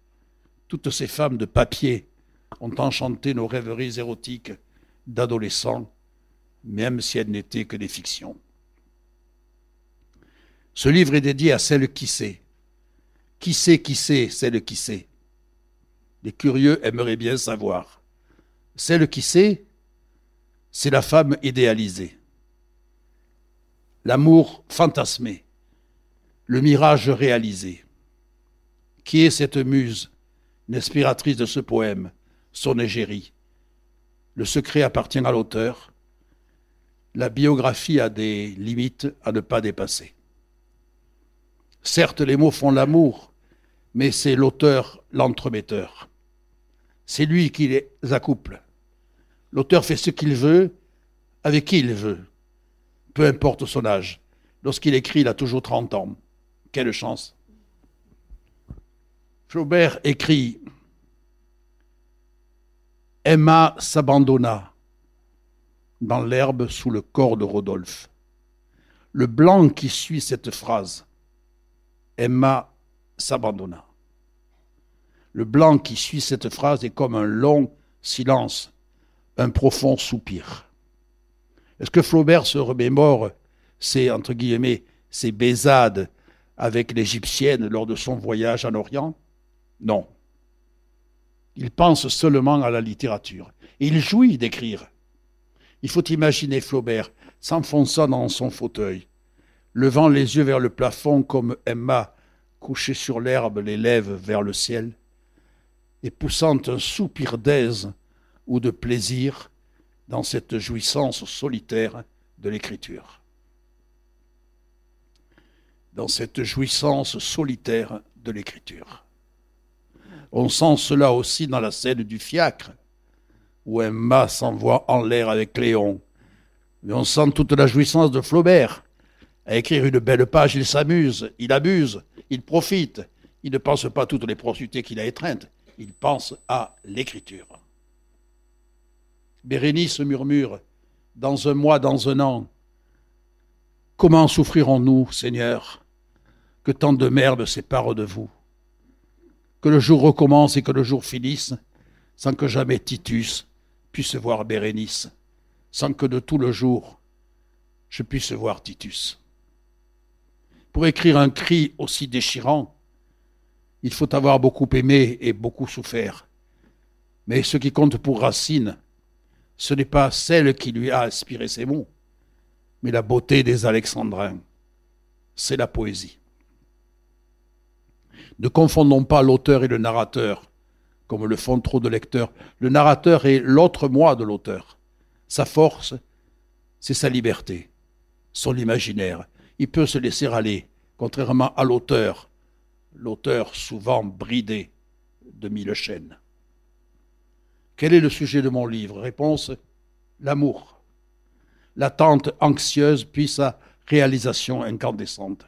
Toutes ces femmes de papier ont enchanté nos rêveries érotiques d'adolescents, même si elles n'étaient que des fictions. Ce livre est dédié à celle qui sait. Qui sait, celle qui sait. Les curieux aimeraient bien savoir. Celle qui sait, c'est la femme idéalisée. L'amour fantasmé. Le mirage réalisé. Qui est cette muse, l'inspiratrice de ce poème, son égérie? Le secret appartient à l'auteur. La biographie a des limites à ne pas dépasser. Certes, les mots font l'amour, mais c'est l'auteur l'entremetteur. C'est lui qui les accouple. L'auteur fait ce qu'il veut, avec qui il veut, peu importe son âge. Lorsqu'il écrit, il a toujours 30 ans. Quelle chance! Flaubert écrit « Emma s'abandonna dans l'herbe sous le corps de Rodolphe ». Le blanc qui suit cette phrase, Emma s'abandonna. Le blanc qui suit cette phrase est comme un long silence, un profond soupir. Est-ce que Flaubert se remémore ses, entre guillemets, ses baisades avec l'Égyptienne lors de son voyage en Orient? Non. Il pense seulement à la littérature. Et il jouit d'écrire. Il faut imaginer Flaubert s'enfonçant dans son fauteuil, levant les yeux vers le plafond comme Emma, couchée sur l'herbe, les lèvres vers le ciel, et poussant un soupir d'aise ou de plaisir dans cette jouissance solitaire de l'écriture. Dans cette jouissance solitaire de l'écriture. On sent cela aussi dans la scène du fiacre, où Emma s'envoie en l'air avec Léon, Mais on sent toute la jouissance de Flaubert. À écrire une belle page, il s'amuse, il abuse, il profite. Il ne pense pas à toutes les prostituées qu'il a étreintes. Il pense à l'écriture. Bérénice murmure, dans un mois, dans un an, comment souffrirons-nous, Seigneur, que tant de merde sépare de vous? Que le jour recommence et que le jour finisse, sans que jamais Titus puisse voir Bérénice, sans que de tout le jour, je puisse voir Titus. Pour écrire un cri aussi déchirant, il faut avoir beaucoup aimé et beaucoup souffert. Mais ce qui compte pour Racine, ce n'est pas celle qui lui a inspiré ces mots, mais la beauté des Alexandrins. C'est la poésie. Ne confondons pas l'auteur et le narrateur, comme le font trop de lecteurs. Le narrateur est l'autre moi de l'auteur. Sa force, c'est sa liberté, son imaginaire. Il peut se laisser aller, contrairement à l'auteur souvent bridé de mille chaînes. Quel est le sujet de mon livre? Réponse, l'amour. L'attente anxieuse puis sa réalisation incandescente.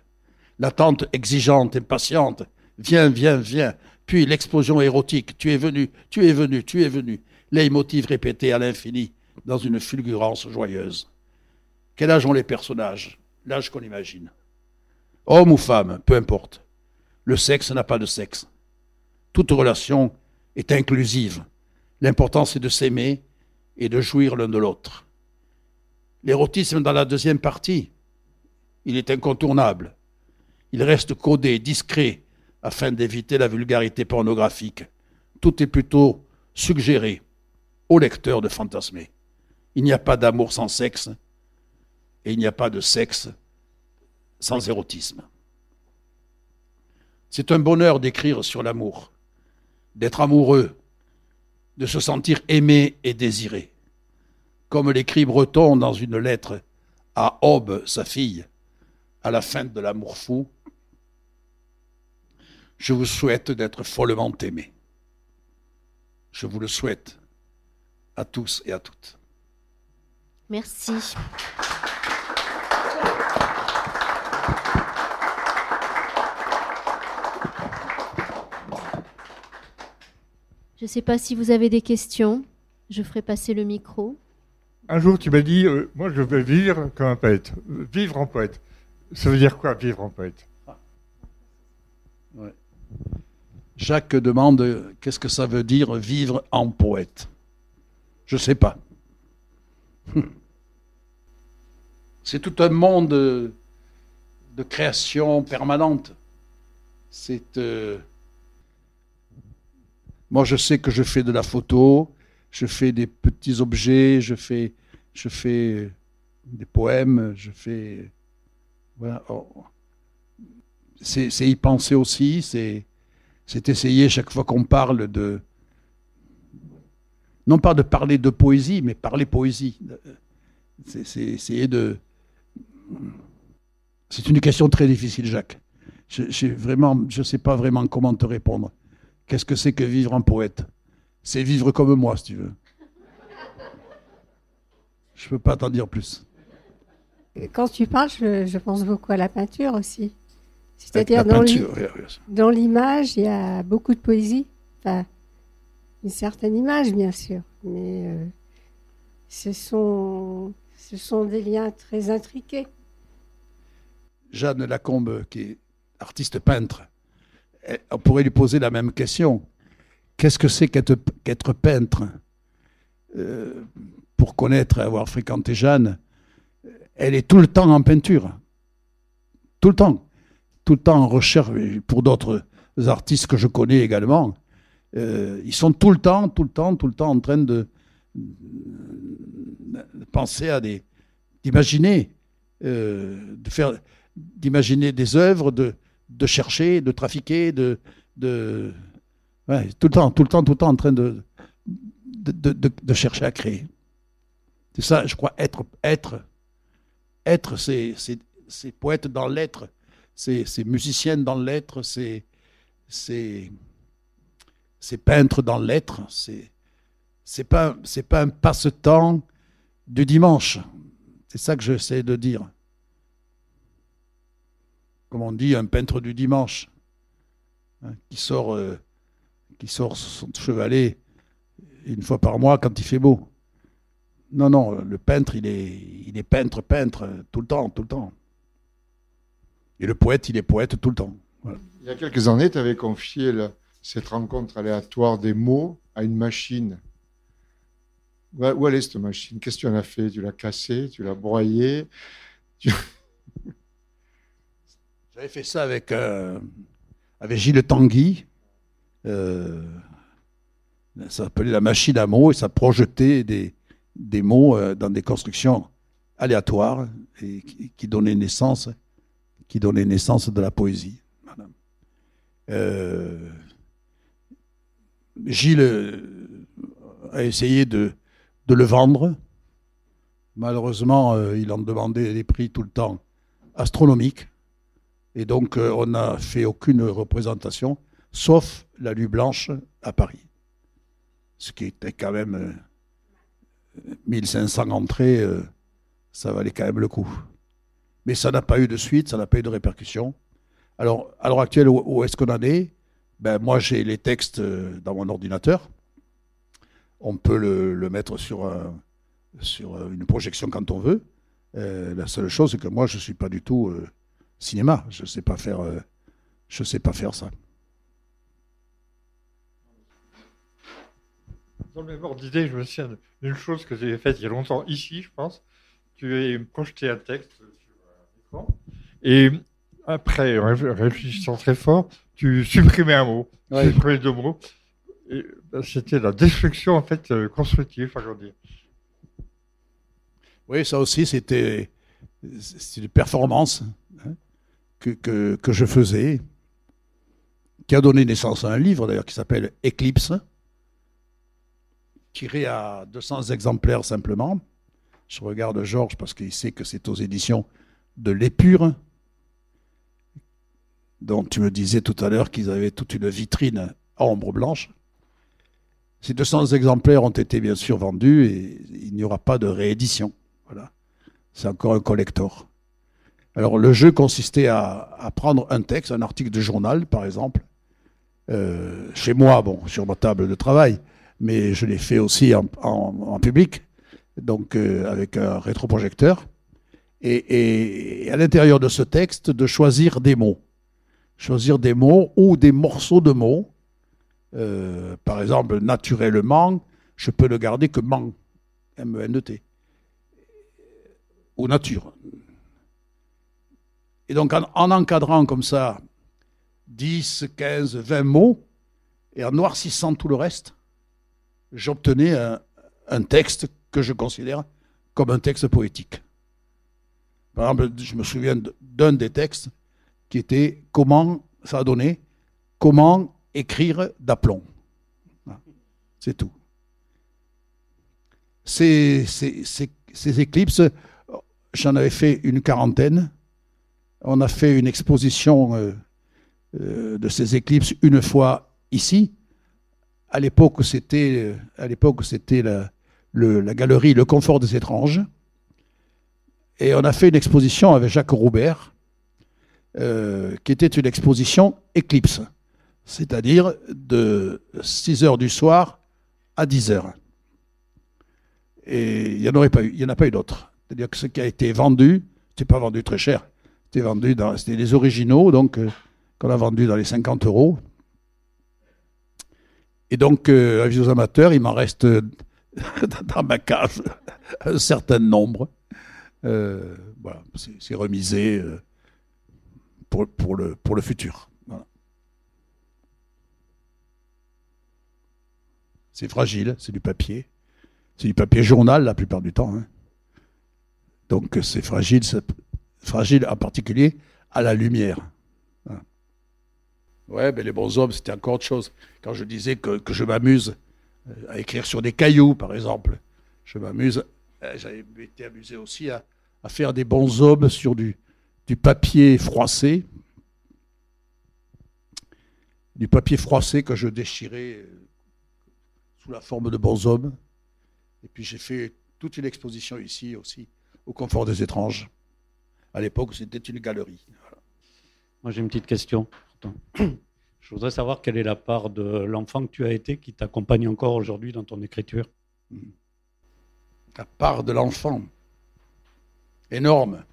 L'attente exigeante, impatiente, viens, viens, viens. Puis l'explosion érotique, tu es venu, tu es venu, tu es venu. Leitmotiv répété à l'infini dans une fulgurance joyeuse. Quel âge ont les personnages? L'âge qu'on imagine. Homme ou femme, peu importe. Le sexe n'a pas de sexe. Toute relation est inclusive. L'important, c'est de s'aimer et de jouir l'un de l'autre. L'érotisme dans la deuxième partie, il est incontournable. Il reste codé, discret, afin d'éviter la vulgarité pornographique. Tout est plutôt suggéré au lecteur de fantasmer. Il n'y a pas d'amour sans sexe et il n'y a pas de sexe sans érotisme. C'est un bonheur d'écrire sur l'amour, d'être amoureux, de se sentir aimé et désiré. Comme l'écrit Breton dans une lettre à Aube, sa fille, à la fin de l'amour fou, je vous souhaite d'être follement aimé. Je vous le souhaite à tous et à toutes. Merci. Je ne sais pas si vous avez des questions. Je ferai passer le micro. Un jour, tu m'as dit, moi, je vais vivre comme un poète. Vivre en poète. Ça veut dire quoi, vivre en poète? Ouais. Jacques demande, qu'est-ce que ça veut dire vivre en poète? Je ne sais pas. C'est tout un monde de création permanente. Moi, je sais que je fais de la photo, je fais des petits objets, je fais des poèmes, voilà. C'est y penser aussi, c'est essayer chaque fois qu'on parle non pas de parler de poésie, mais parler poésie. C'est essayer de... C'est une question très difficile, Jacques. Je ne sais pas vraiment comment te répondre. Qu'est-ce que c'est que vivre en poète? C'est vivre comme moi, si tu veux. Je ne peux pas t'en dire plus. Quand tu parles, je pense beaucoup à la peinture aussi. C'est-à-dire dans l'image, il y a beaucoup de poésie. Enfin, une certaine image, bien sûr. Mais ce sont des liens très intriqués. Jeanne Lacombe, qui est artiste peintre, on pourrait lui poser la même question. Qu'est-ce que c'est qu'être peintre? Pour connaître et avoir fréquenté Jeanne, elle est tout le temps en peinture. Tout le temps. Tout le temps en recherche. Pour d'autres artistes que je connais également, ils sont tout le temps en train de penser à d'imaginer, d'imaginer des œuvres, de chercher, de trafiquer, ouais, tout le temps en train de chercher à créer. C'est ça, je crois, être, c'est poète dans l'être, c'est musicien dans l'être, c'est peintre dans l'être, c'est pas un passe-temps du dimanche. C'est ça que j'essaie de dire. Comme on dit, un peintre du dimanche, hein, qui sort son chevalet une fois par mois quand il fait beau. Non, le peintre, il est peintre tout le temps. Et le poète, il est poète tout le temps. Voilà. Il y a quelques années, tu avais confié cette rencontre aléatoire des mots à une machine. Où elle est cette machine? Qu'est-ce que tu en as fait? Tu l'as cassée? Tu l'as broyée? J'avais fait ça avec Gilles Tanguy. Ça s'appelait la machine à mots et ça projetait des mots dans des constructions aléatoires et qui donnaient naissance de la poésie. Voilà. Gilles a essayé de le vendre. Malheureusement, il en demandait des prix tout le temps astronomiques. Et donc, on n'a fait aucune représentation, sauf la Nuit Blanche à Paris. Ce qui était quand même 1500 entrées, ça valait quand même le coup. Mais ça n'a pas eu de suite, ça n'a pas eu de répercussion. Alors, à l'heure actuelle, où est-ce qu'on en est? Ben, moi, j'ai les textes dans mon ordinateur. On peut le mettre sur une projection quand on veut. La seule chose, c'est que moi, je ne suis pas du tout cinéma. Je ne sais pas faire ça. Dans le même ordre d'idée, je me souviens d'une chose que j'ai faite il y a longtemps ici, je pense. Tu as projeté un texte sur un écran et après, en réfléchissant très fort, tu supprimais un mot, tu supprimais 2 mots. Et, c'était la destruction en fait constructive, on va dire. Oui, ça aussi, c'était une performance, hein, que je faisais, qui a donné naissance à un livre d'ailleurs qui s'appelle Éclipse, tiré à 200 exemplaires simplement. Je regarde Georges parce qu'il sait que c'est aux éditions de l'Épure, dont tu me disais tout à l'heure qu'ils avaient toute une vitrine à ombre blanche. Ces 200 exemplaires ont été bien sûr vendus et il n'y aura pas de réédition. Voilà. C'est encore un collector. Alors le jeu consistait à prendre un texte, un article de journal par exemple, chez moi, sur ma table de travail, mais je l'ai fait aussi en public, donc avec un rétroprojecteur, et à l'intérieur de ce texte, de choisir des mots. Choisir des mots ou des morceaux de mots. Par exemple, naturellement, je peux ne garder que man, M-E-N-T, ou nature. Et donc, en encadrant comme ça 10, 15, 20 mots, et en noircissant tout le reste, j'obtenais un texte que je considère comme un texte poétique. Par exemple, je me souviens d'un des textes qui était comment écrire d'aplomb. C'est tout. Ces éclipses, j'en avais fait une quarantaine. On a fait une exposition de ces éclipses une fois ici. À l'époque, c'était la galerie Le Confort des Étranges. Et on a fait une exposition avec Jacques Roubert, qui était une exposition éclipse, c'est-à-dire de 6 heures du soir à 10 heures. Et il n'y en a pas eu d'autres. C'est-à-dire que ce qui a été vendu, c'était pas vendu très cher. C'était les originaux, donc qu'on a vendu dans les 50 €. Et donc, avis aux amateurs, il m'en reste dans ma cave un certain nombre. Voilà, c'est remisé pour le futur. Voilà. C'est fragile, c'est du papier. C'est du papier journal la plupart du temps. Hein. Donc c'est fragile en particulier à la lumière. Voilà. Ouais, mais les bons hommes, c'était encore autre chose. Quand je disais que je m'amuse à écrire sur des cailloux, par exemple, j'avais été amusé aussi à faire des bons hommes sur du papier froissé. Du papier froissé que je déchirais sous la forme de bons hommes. Et puis j'ai fait toute une exposition ici aussi au confort des étranges. À l'époque, c'était une galerie. Voilà. Moi, j'ai une petite question. Je voudrais savoir quelle est la part de l'enfant que tu as été qui t'accompagne encore aujourd'hui dans ton écriture. La part de l'enfant, énorme.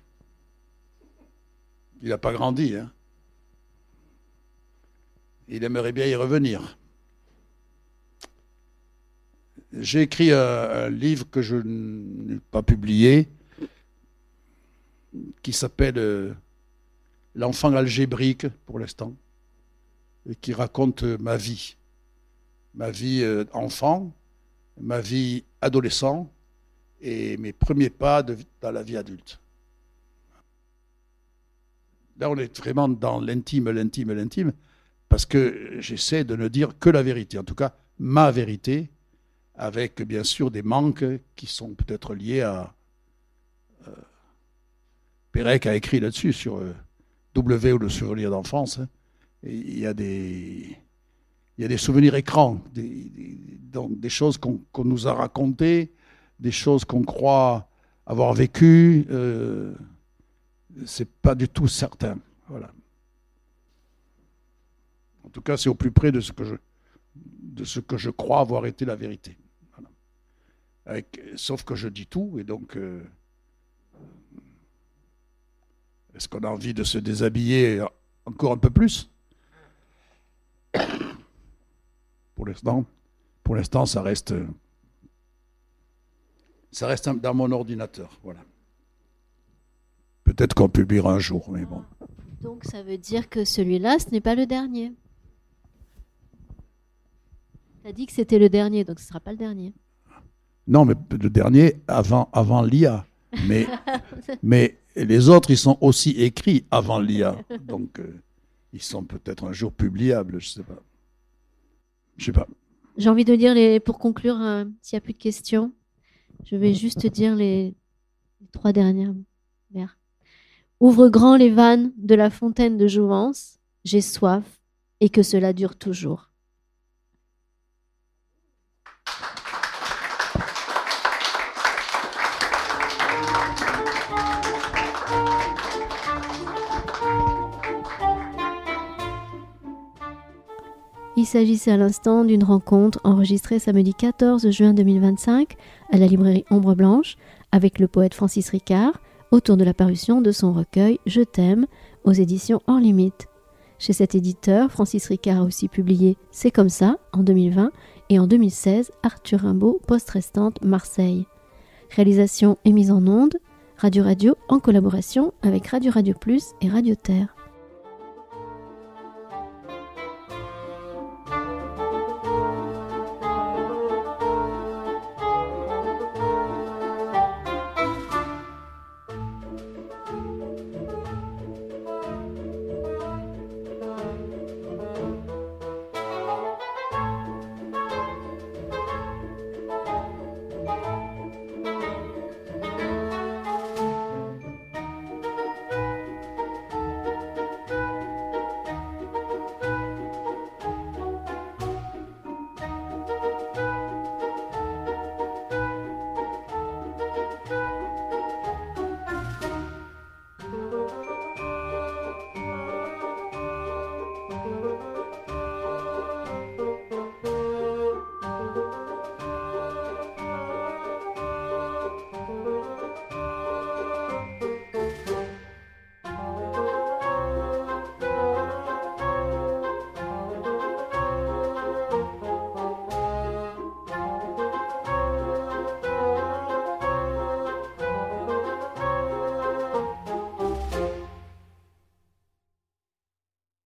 Il n'a pas grandi, hein. Il aimerait bien y revenir. J'ai écrit un livre que je n'ai pas publié, qui s'appelle L'enfant algébrique, pour l'instant, et qui raconte ma vie enfant, ma vie adolescent et mes premiers pas dans la vie adulte. Là, on est vraiment dans l'intime, parce que j'essaie de ne dire que la vérité, en tout cas ma vérité, avec bien sûr des manques qui sont peut-être liés à... Pérec a écrit là-dessus sur W ou le souvenir d'enfance. Hein. Il y a des souvenirs écrans, des choses qu'on nous a racontées, des choses qu'on croit avoir vécues. C'est pas du tout certain. Voilà. En tout cas, c'est au plus près de ce que je crois avoir été la vérité. Voilà. Sauf que je dis tout, et donc est-ce qu'on a envie de se déshabiller encore un peu plus? Pour l'instant, ça reste dans mon ordinateur. Voilà. Peut-être qu'on publiera un jour, mais bon. Donc ça veut dire que celui-là, ce n'est pas le dernier. Tu as dit que c'était le dernier, donc ce ne sera pas le dernier. Non, mais le dernier avant l'IA. Mais les autres, ils sont aussi écrits avant l'IA. Donc, ils sont peut-être un jour publiables, je ne sais pas. J'ai envie de dire, pour conclure, s'il n'y a plus de questions, je vais juste dire les 3 dernières vers. Ouvre grand les vannes de la fontaine de jouvence, j'ai soif, et que cela dure toujours. Il s'agissait à l'instant d'une rencontre enregistrée samedi 14 juin 2025 à la librairie Ombre Blanche avec le poète Francis Ricard autour de la parution de son recueil « Je t'aime » aux éditions Hors Limite. Chez cet éditeur, Francis Ricard a aussi publié « C'est comme ça » en 2020 et en 2016 Arthur Rimbaud, Poste restante, Marseille. Réalisation et mise en onde, Radio en collaboration avec Radio Plus et Radio Terre.